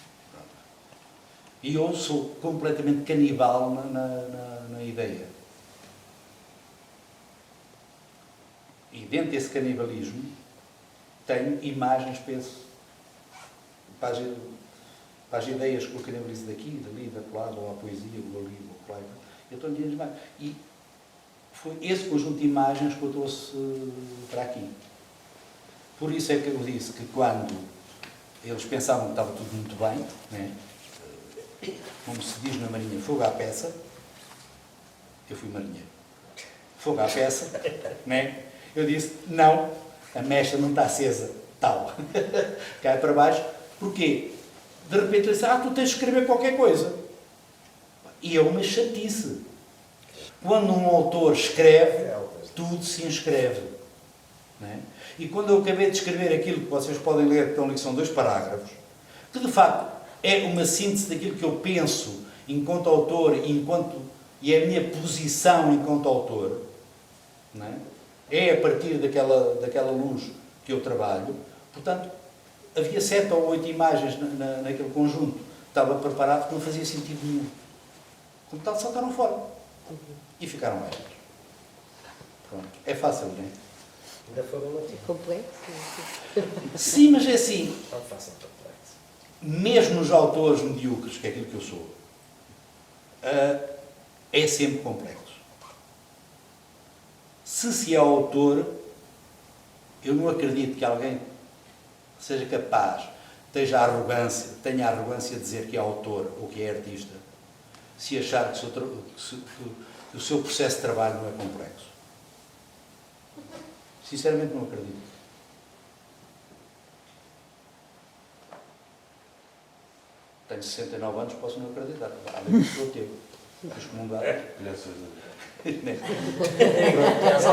E eu sou completamente canibal na ideia. E dentro desse canibalismo tenho imagens, penso, para as ideias que eu canibalizo daqui, dali, da colada, ou à poesia, ou ali, ou lá. Eu estou a dizer imagens. E foi esse conjunto de imagens que eu trouxe para aqui. Por isso é que eu disse que quando eles pensavam que estava tudo muito bem, né? Como se diz na Marinha, fogo à peça, eu fui marinheiro. Fogo à peça, né? Eu disse, não, a mecha não está acesa, tal. Cai para baixo. Porquê? De repente eu disse, tu tens de escrever qualquer coisa. E é uma chatice. Quando um autor escreve, tudo se inscreve. Né? E quando eu acabei de escrever aquilo que vocês podem ler, que estão ali, que são 2 parágrafos, que de facto é uma síntese daquilo que eu penso enquanto autor e é a minha posição enquanto autor, não é a partir daquela luz que eu trabalho. Portanto, havia 7 ou 8 imagens naquele conjunto. Estava preparado que não fazia sentido nenhum. Como tal, saltaram fora. E ficaram estas. Pronto. É fácil, não é? Ainda foram motivo. Complexo? Sim, mas é assim. Não façam complexo. Mesmo os autores medíocres, que é aquilo que eu sou, é sempre complexo. Se é autor, eu não acredito que alguém seja capaz tenha a arrogância de dizer que é autor ou que é artista, se achar que o seu processo de trabalho não é complexo. Sinceramente não acredito. Tenho 69 anos, posso não acreditar. Além disso, sou ateu. As comunidades.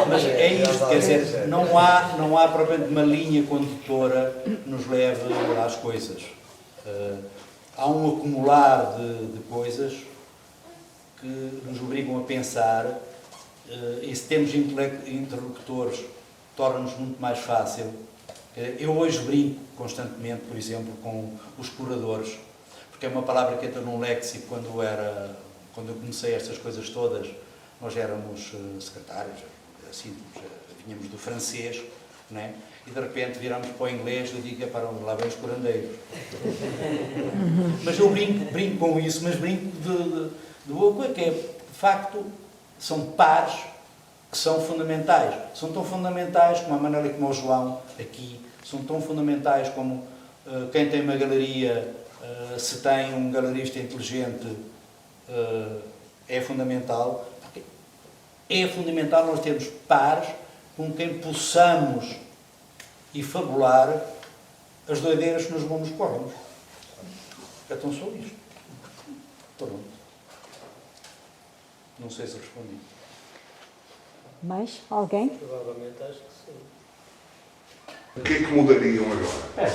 Mas é isto, quer dizer, não há propriamente uma linha condutora que nos leve às coisas. Há um acumular de coisas que nos obrigam a pensar, e se temos interlocutores, torna-nos muito mais fácil. Eu hoje brinco constantemente, por exemplo, com os curadores, porque é uma palavra que entra num léxico quando eu comecei estas coisas todas. Nós éramos secretários, assim, vinhamos do francês, né? E de repente viramos para o inglês e eu digo, para lá vem os curandeiros. Mas eu brinco com isso, mas brinco de boa coisa, que é, de facto, são pares que são fundamentais. São tão fundamentais como a Manela e como o João aqui, são tão fundamentais como quem tem uma galeria, se tem um galerista inteligente, é fundamental. É fundamental nós termos pares com quem possamos e fabular as doideiras que nos vão nos cornos. Então só isto. Pronto. Não sei se respondi. Mais alguém? Provavelmente acho que sim. O que é que mudariam agora?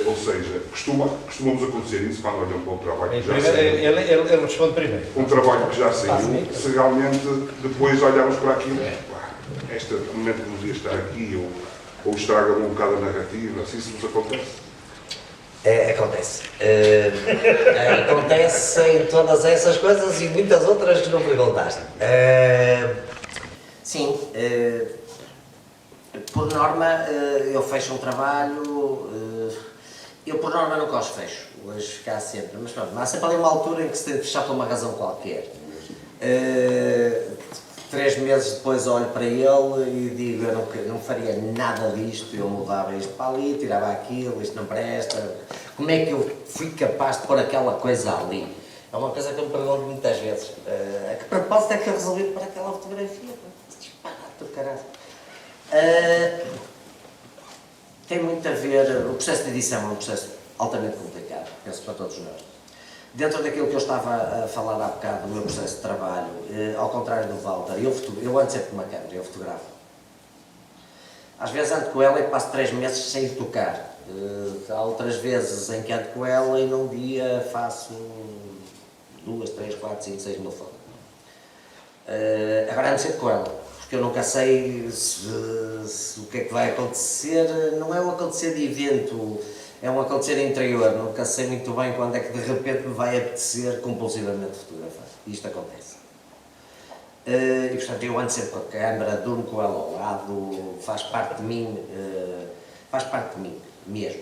Ou seja, costumamos acontecer isso quando olham para o trabalho que já saiu. Ele responde primeiro. Um trabalho que já saiu, se realmente depois olharmos para aquilo, este momento que não devia estar aqui, ou estraga-me um bocado a narrativa, se isso nos acontece. Acontece. Acontece em todas essas coisas e muitas outras que não perguntaste. Sim, por norma eu fecho um trabalho, eu por norma nunca os fecho, hoje ficar sempre, mas pronto, há sempre ali uma altura em que se tem de fechar por uma razão qualquer. 3 meses depois olho para ele e digo, eu não faria nada disto, eu mudava isto para ali, tirava aquilo, isto não presta, como é que eu fui capaz de pôr aquela coisa ali? É uma coisa que eu me pergunto muitas vezes. A que propósito é que eu resolvi pôr aquela fotografia? Disparate, caralho. Tem muito a ver, o processo de edição é um processo altamente complicado, penso para todos nós. Dentro daquilo que eu estava a falar há bocado, do meu processo de trabalho, ao contrário do Walter, eu ando sempre com uma câmera, eu fotografo. Às vezes ando com ela e passo 3 meses sem tocar. Há outras vezes em que ando com ela e num dia faço 2, 3, 4, 5, 6 mil fotos. Agora ando sempre com ela, porque eu nunca sei o que é que vai acontecer. Não é um acontecer de evento, é um acontecer interior, nunca sei muito bem quando é que de repente me vai apetecer compulsivamente fotografar. Isto acontece. E portanto eu ando sempre com a câmera, durmo com ela ao lado, faz parte de mim mesmo.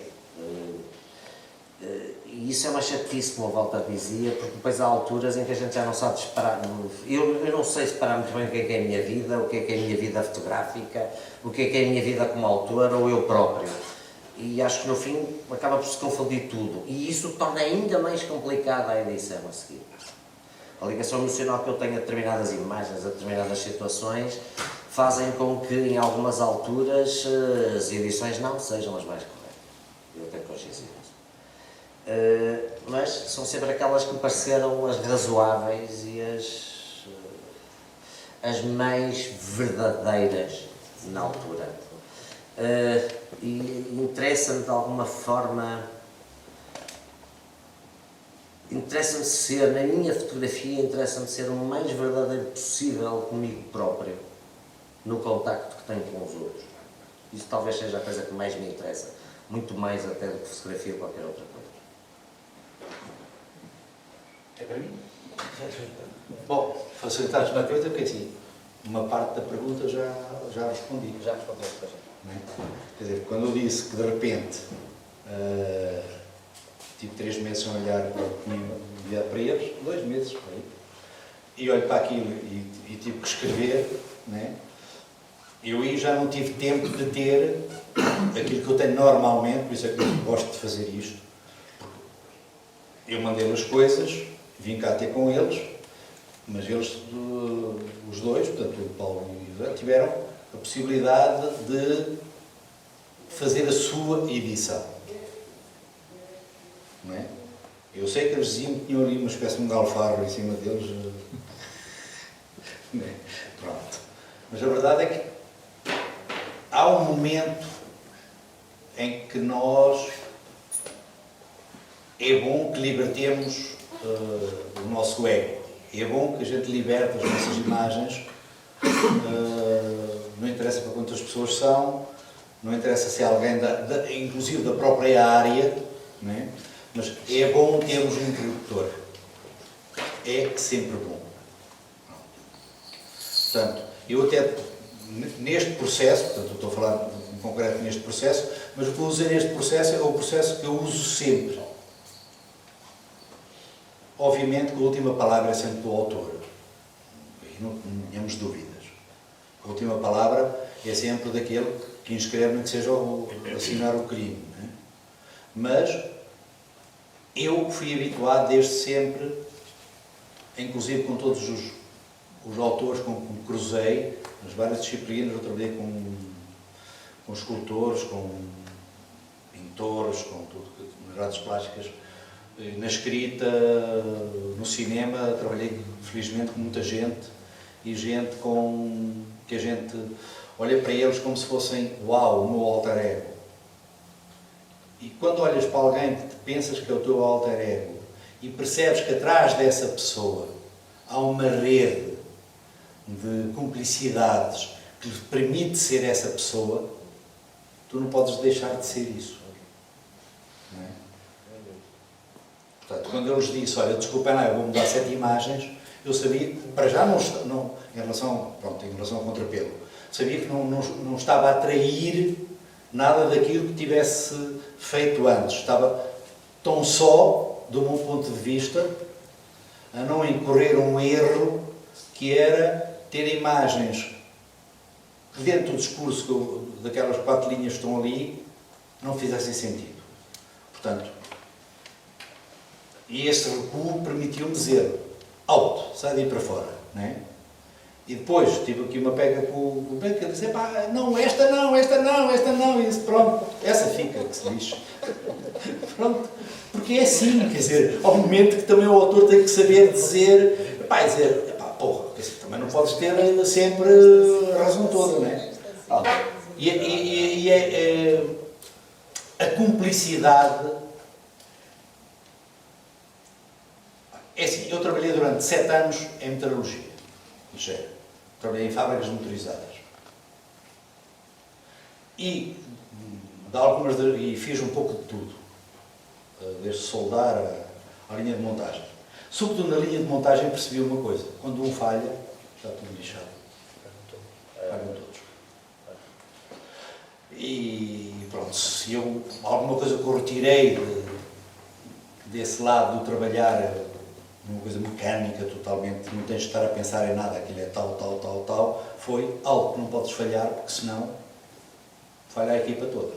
E isso é uma chatice, como a Walter dizia, porque depois há alturas em que a gente já não sabe separar. Eu não sei separar muito bem o que é a minha vida, o que é a minha vida fotográfica, o que é a minha vida como autor ou eu próprio. E acho que no fim acaba por se confundir tudo. E isso torna ainda mais complicada a edição a seguir. A ligação emocional que eu tenho a determinadas imagens, a determinadas situações, fazem com que em algumas alturas as edições não sejam as mais corretas. Eu tenho consciência disso. Mas são sempre aquelas que me pareceram as razoáveis e as mais verdadeiras na altura. E interessa-me de alguma forma, interessa-me ser, na minha fotografia, interessa-me ser o mais verdadeiro possível comigo próprio, no contacto que tenho com os outros. Isso talvez seja a coisa que mais me interessa, muito mais até do que fotografia ou qualquer outra coisa. É para mim? Bom, facilitaste uma coisa, porque assim, uma parte da pergunta já respondi. Já respondeste para a gente. Quer dizer, quando eu disse que de repente tive 3 meses sem olhar para o que tinha enviado para eles, 2 meses para aí, e olho para aquilo e tive que escrever, né? eu aí já não tive tempo de ter aquilo que eu tenho normalmente, por isso é que eu gosto de fazer isto. Eu mandei as coisas, vim cá ter com eles, mas eles, os dois, portanto o Paulo e o José, tiveram a possibilidade de fazer a sua edição. Não é? Eu sei que eles diziam que tinham ali uma espécie de um galfarro em cima deles. Não é? Pronto. Mas a verdade é que há um momento em que nós é bom que libertemos o nosso ego. É bom que a gente liberte as nossas imagens. Não interessa para quantas pessoas são, não interessa se é alguém, inclusive da própria área, não é? Mas é bom termos um interlocutor. É sempre bom. Portanto, eu até neste processo, portanto eu estou a falar em concreto neste processo, mas o que eu usei neste processo é o processo que eu uso sempre. Obviamente que a última palavra é sempre do autor. E não tenhamos dúvidas. A última palavra é sempre daquele que inscreve, nem que seja assinar o crime. Não é? Mas eu fui habituado desde sempre, inclusive com todos os autores com que me cruzei, nas várias disciplinas, eu trabalhei com escultores, com pintores, com tudo, nas artes plásticas, na escrita, no cinema, trabalhei felizmente com muita gente, e gente que a gente olha para eles como se fossem, uau, o meu alter ego. E quando olhas para alguém que pensas que é o teu alter ego e percebes que atrás dessa pessoa há uma rede de cumplicidades que lhe permite ser essa pessoa, tu não podes deixar de ser isso. Não é? Portanto, quando eu lhes disse, olha, desculpem lá, eu vou mudar 7 imagens, eu sabia que, para já, não, em relação ao contrapelo, sabia que não estava a atrair nada daquilo que tivesse feito antes. Estava tão só, do meu ponto de vista, a não incorrer um erro que era ter imagens que dentro do discurso daquelas 4 linhas que estão ali não fizessem sentido. Portanto, e esse recuo permitiu-me dizer alto, sai daí para fora, não é? E depois tive aqui uma pega com o Beco a dizer, pá, não, esta não, e disse, pronto, essa fica, que se diz. Pronto, porque é assim, quer dizer, ao momento que também o autor tem que saber dizer, pá, porra, quer dizer, também não podes ter sempre a razão toda, não é? E a cumplicidade. É assim, eu trabalhei durante 7 anos em metalurgia, ligeira. Trabalhei em fábricas motorizadas. E fiz um pouco de tudo, desde soldar à linha de montagem. Sobretudo na linha de montagem percebi uma coisa: quando um falha, está tudo lixado. Pagam todos. E pronto, se eu, alguma coisa que eu retirei desse lado do trabalhar, uma coisa mecânica totalmente, não tens de estar a pensar em nada, aquilo é tal, foi algo que não podes falhar, porque senão falha a equipa toda.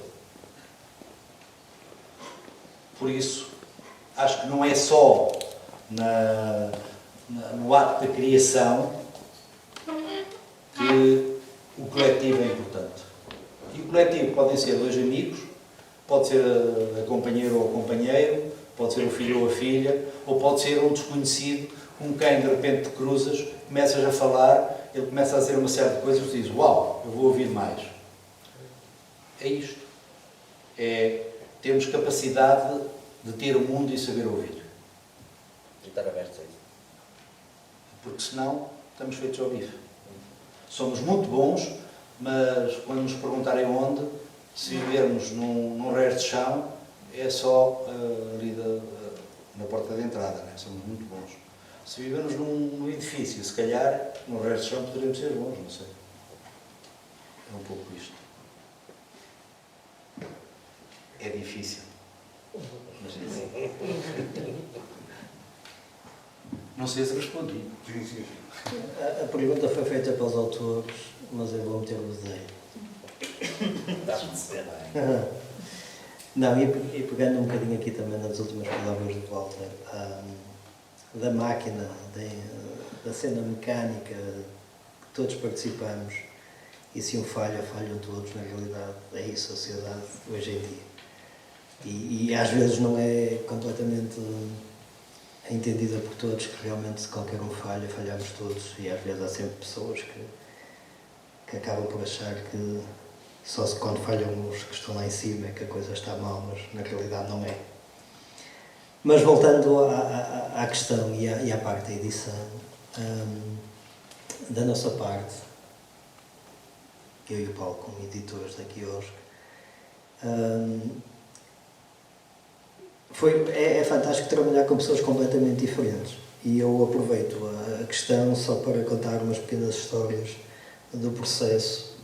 Por isso, acho que não é só no ato da criação que o coletivo é importante. E o coletivo podem ser 2 amigos, pode ser a companheira ou o companheiro, pode ser o filho ou a filha, ou pode ser um desconhecido com quem de repente te cruzas, começas a falar, ele começa a dizer uma série de coisas e tu dizes, uau, eu vou ouvir mais. É isto. Temos capacidade de ter o mundo e saber ouvir. E estar abertos a isso. Porque senão estamos feitos ao bife. Somos muito bons, mas quando nos perguntarem onde, se vivermos num resto de chão, é só ali na porta de entrada, né? Somos muito bons. Se vivermos num edifício, se calhar, no resto de chão poderíamos ser bons, não sei. É um pouco isto. É difícil. Mas é assim. Não sei se respondi. Sim, sim. A pergunta foi feita pelos autores, mas eu vou meter o desenho. Dá-me de ser. Não, e pegando um bocadinho aqui também nas últimas palavras de Walter, da máquina, da cena mecânica que todos participamos, e se um falha, falham todos, na realidade, é isso a sociedade hoje em dia. E às vezes não é completamente entendida por todos que realmente se qualquer um falha, falhamos todos, e às vezes há sempre pessoas que acabam por achar que só se quando falham os que estão lá em cima é que a coisa está mal, mas na realidade não é. Mas voltando à questão e à parte da edição, da nossa parte, eu e o Paulo como editores da Quiosque, é fantástico trabalhar com pessoas completamente diferentes. E eu aproveito a questão só para contar umas pequenas histórias do processo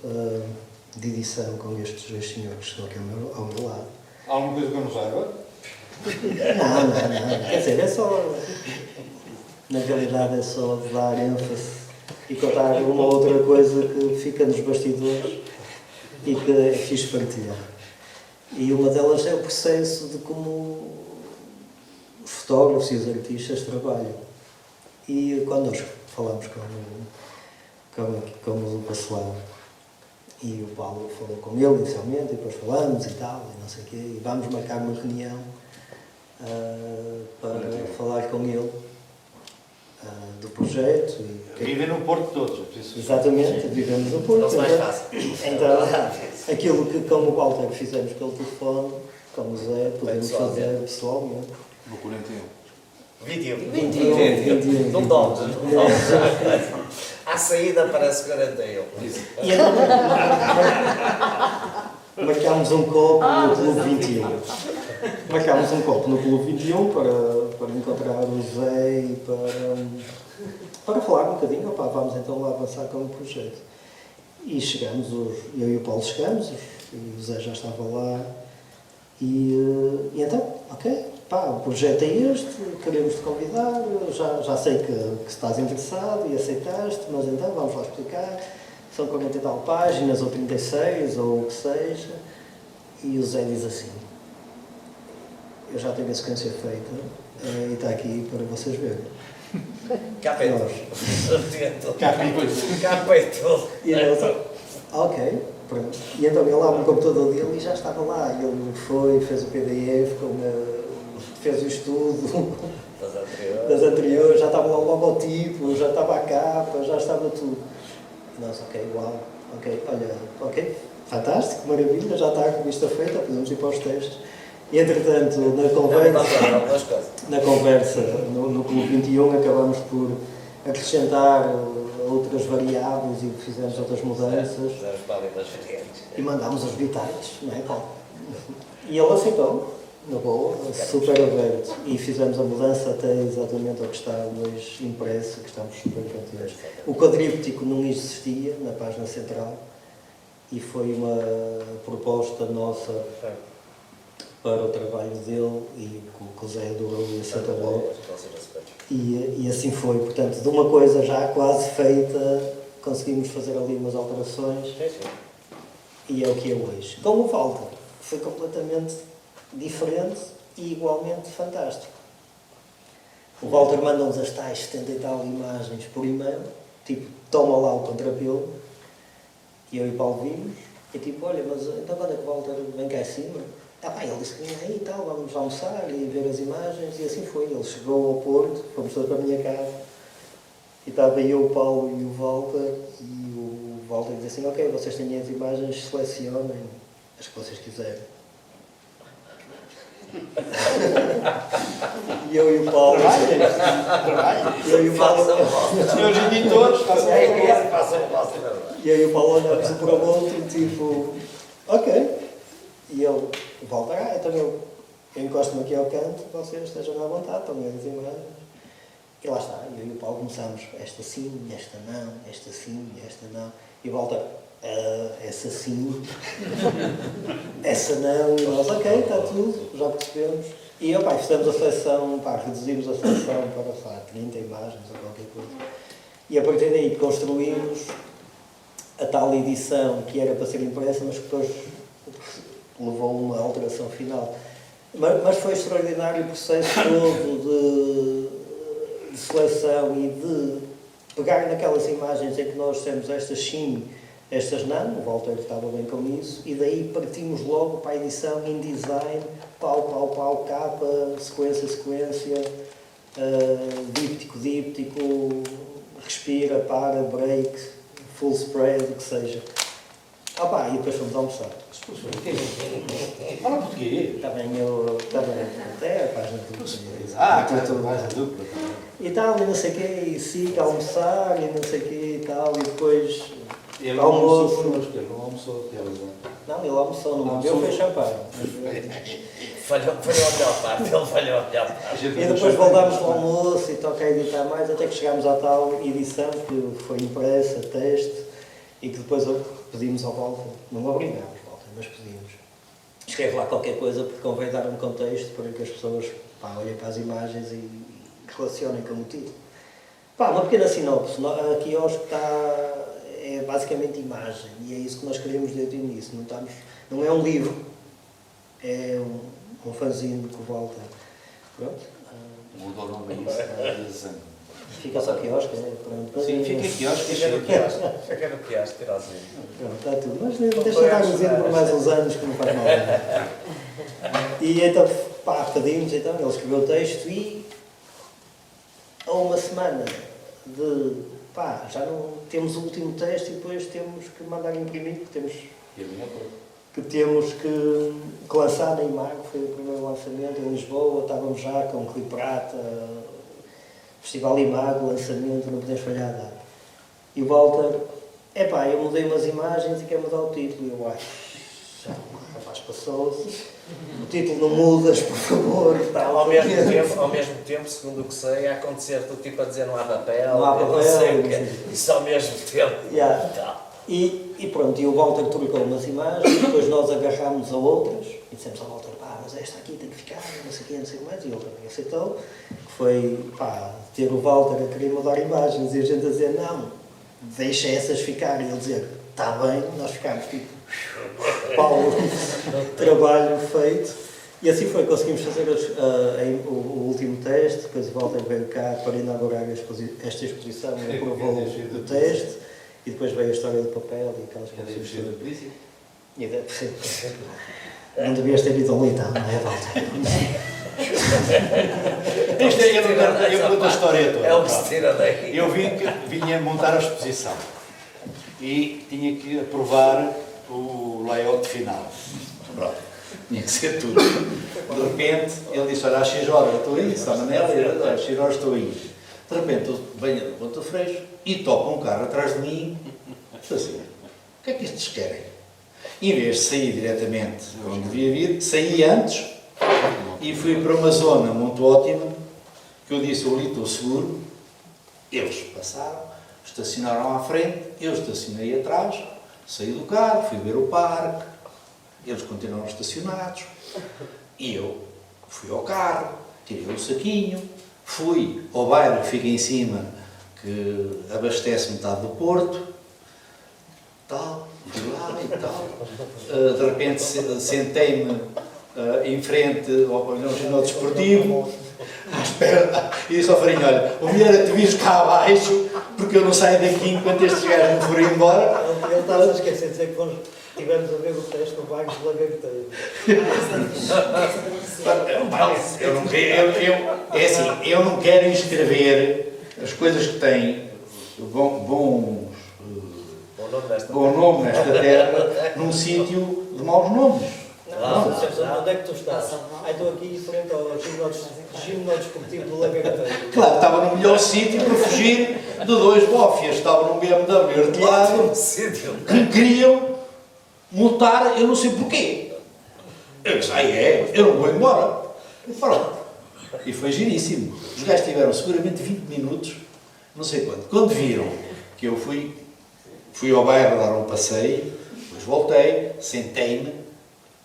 de edição com estes dois senhores que estão aqui ao meu lado. Há alguma coisa que eu não saiba? Não. Quer dizer, é só... Na realidade é só dar ênfase e contar uma outra coisa que fica nos bastidores e que é fixe partilhar. E uma delas é o processo de como os fotógrafos e os artistas trabalham. E quando nós falamos com o Lucas Slavo, e o Paulo falou com ele inicialmente, e depois falamos e tal, e não sei o quê, e vamos marcar uma reunião para falar com ele do projeto. Vivem no Porto todos. Exatamente, vivemos no Porto. Não se mais fácil. Então, aquilo que, como o Walter fizemos pelo telefone, como o Zé, podemos fazer pessoalmente. No 41. 21. Não dobres. À saída parece 41. E então, marcámos um copo no Clube 21. Marcámos um copo no Clube 21 para encontrar o Zé e para falar um bocadinho. Opa, vamos então lá avançar com o projeto. E chegamos, eu e o Paulo chegamos, o Zé já estava lá. E então, ok, pá, o projeto é este, queremos te convidar, já sei que estás interessado e aceitaste, mas então vamos lá explicar. São 40 e tal páginas, ou 36, ou o que seja. E o Zé diz assim: eu já tenho a sequência feita e está aqui para vocês verem. Cá feito. E nós, ok, pronto. E então ele abre o computador dele e já estava lá. Ele foi, fez o PDF, fez o estudo das anteriores, já estava lá o logotipo, já estava a capa, já estava tudo. E nós, ok, uau, ok, olha, ok, fantástico, maravilha, já está a revista feita, podemos ir para os testes. E entretanto, na conversa no Clube 21, acabamos por acrescentar outras variáveis e fizemos outras mudanças. E mandámos os bitites, não é, Paulo? E ele aceitou, na boa, super aberto. E fizemos a mudança até exatamente ao que está hoje impresso, que estamos super contentes. O quadríptico não existia na página central e foi uma proposta nossa para o trabalho dele e que o Zé adorou e aceitou logo. E assim foi. Portanto, de uma coisa já quase feita, conseguimos fazer ali umas alterações e é o que é hoje. Com o Walter, foi completamente diferente e igualmente fantástico. O Walter mandou-nos as tais 70 e tal imagens por e-mail, tipo, toma lá o contrapelo, e eu e o Paulo vimos, e tipo, olha, mas então quando é que o Walter vem cá em cima? Ele disse que vinha aí e tal, vamos almoçar e ver as imagens, e assim foi. Ele chegou ao Porto, fomos todos para a minha casa, e estava eu, o Paulo e o Walter, e o Walter disse assim: ok, vocês têm as imagens, selecionem as que vocês quiserem. E eu e o Paulo, Senhores editores, e eu e o Paulo olhamos um para o outro e tipo, ok. E ele volta, então eu encosto-me aqui ao canto, vocês estejam à vontade, estão as imagens. E lá está, eu e o Paulo começámos, esta sim, esta não, esta sim, esta não. E volta, essa sim, essa não, e nós, ok, está tudo, já percebemos. E opa, fizemos a seleção, reduzimos a seleção para 30 imagens ou qualquer coisa. E a partir daí construímos a tal edição que era para ser impressa, mas que depois levou uma alteração final. Mas foi extraordinário o processo todo de seleção e de pegar naquelas imagens em que nós temos estas sim, estas não, o Walter estava bem com isso, e daí partimos logo para a edição em design, pau, capa, sequência, díptico, respira, para, break, full spread, o que seja. E depois fomos almoçar. Fala português. Está bem, até a página do Tu vais a dupla. e tal, e não sei o quê, e siga a almoçar, e não sei o quê, e tal, e depois Ele almoço. almoçou connosco, ele não almoçou. Não, ele almoçou, não bebeu, foi champanhe. Falhou a melhor parte, ele falhou a melhor parte. E depois voltámos ao almoço e toca a editar mais, até que chegámos à tal edição que foi impressa, teste, e que depois pedimos ao Walter, não obrigámos, Walter, mas pedimos. Escreve lá qualquer coisa, porque convém dar um contexto para que as pessoas olhem para as imagens e relacionem com o título. Uma pequena sinopse. Aqui hoje é basicamente imagem, e é isso que nós queremos desde o início. Não é um livro, é um fanzine que o Walter. Pronto. Mudou o nome a isso. Fica só quiosque, pronto. Sim, fica quiosque. Fica no quiosque, tirarzinho. Pronto, está tudo. Mas deixa estar cozido por mais uns anos, que não faz mal. E então, pedimos, então, ele escreveu o texto e a uma semana de, já não temos o último texto e depois temos que mandar imprimir, porque temos que lançar na Imago, foi o primeiro lançamento em Lisboa, estávamos já com o Clipe Prata, Festival Imago, lançamento, não podemos falhar a data. E o Walter, eu mudei umas imagens e quero mudar o título. E eu, já o rapaz passou-se, o título não mudas, por favor. Ao mesmo tempo, segundo o que sei, a acontecer do tipo a dizer não há papel, não sei o quê. Isso ao mesmo tempo. E pronto, e o Walter trocou umas imagens, depois nós agarrámos a outras e dissemos ao Walter, mas esta aqui tem que ficar, não sei o quê, não sei o mais, e ele também aceitou, que foi, ter o Walter a querer mudar imagens e a gente a dizer, não, deixa essas ficar, e ele dizer, está bem, nós ficámos tipo, trabalho feito, e assim foi, conseguimos fazer o último teste, depois o Walter veio cá para inaugurar esta exposição e aprovou o teste. E depois veio a história do papel e aquelas coisas. Da polícia? Não devias ter ido ali, não é, Walter? Eu conto a história toda. É o que se tira daí. Eu vinha montar a exposição e tinha que aprovar o layout final. Pronto, tinha que ser tudo. De repente, ele disse, olha, às 6 horas estou aí, está Manela, às 6 horas estou aí. De repente, venho do Ponta Freixo e toca um carro atrás de mim e diz assim, o que é que estes querem? E em vez de sair diretamente onde devia vir, saí antes e fui para uma zona muito ótima, que eu disse, ali estou seguro. Eles passaram, estacionaram à frente, eu estacionei atrás, saí do carro, fui ver o parque, eles continuaram estacionados, e eu fui ao carro, tirei o saquinho, fui ao bairro que fica em cima, que abastece metade do Porto, tal, fui lá e tal. De repente sentei-me em frente ao pavilhão ginásio desportivo, à espera, e disse ao Farinho, olha, o melhor é te vires cá abaixo, porque eu não saio daqui enquanto estes gajos não forem embora. Ele está a esquecer de dizer que tivemos a ver o teste no Bairro de Lagarteiro. Eu não quero inscrever as coisas que têm bom nome nesta terra num sítio de maus nomes. Onde é que tu estás? Estou aqui em frente ao ginásio desportivo do Lagarteiro. Claro, estava no melhor sítio para fugir de dois bófias. Estava num BMW artelhado que me queriam multar, eu não sei porquê. Eu disse, eu não vou embora. E pronto. E foi giríssimo. Os gajos tiveram seguramente 20 minutos, não sei quanto. Quando viram que eu fui ao bairro dar um passeio, depois voltei, sentei-me,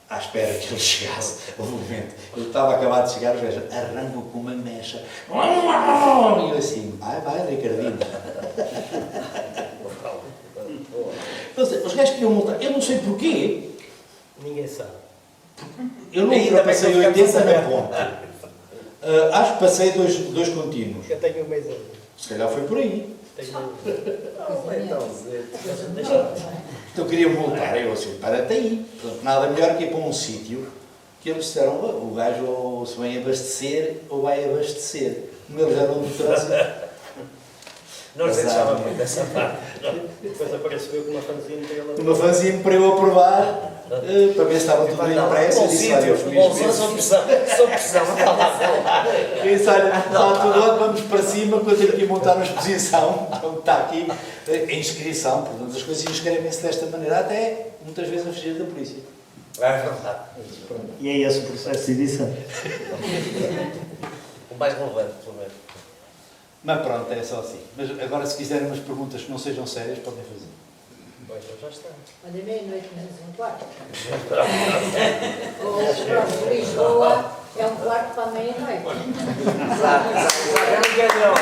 à espera que ele chegasse. Houve um momento, eu estava a acabar de chegar, os gajos arrancam com uma mecha. E eu assim, vai, Ricardinho. Os gajos queriam multar. Eu não sei porquê. Ninguém sabe. Eu não ultrapassei 80 na ponte. Acho que passei dois contínuos. Eu tenho um mês ali. Se calhar foi por aí. Então, Então queria multar. Eu assim, para-te aí. Portanto, nada melhor que ir para um sítio que eles disseram, o gajo ou se vem abastecer ou vai abastecer. Como eles eram do trânsito. nós deixávamos muito essa parte. Depois apareceu com uma fanzine dele. Uma fanzine para eu aprovar, para ver se estava tudo impresso. Eu disse, olha, eu fiz Só precisava estar lá fora. eu disse, olha, está tudo ótimo, vamos para cima, que eu tenho que ir montar uma exposição, então está aqui a inscrição, portanto as coisas inscrevem-se desta maneira, até muitas vezes a fugir da polícia. É verdade. E é esse o processo de edição. O mais relevante, pelo menos. Mas pronto, é só assim. Mas agora se quiserem umas perguntas que não sejam sérias, podem fazer. Pois, já está. Olha, meia-noite menos um quarto. Pronto, Lisboa é um quarto para a meia-noite. Exato. É um galhão.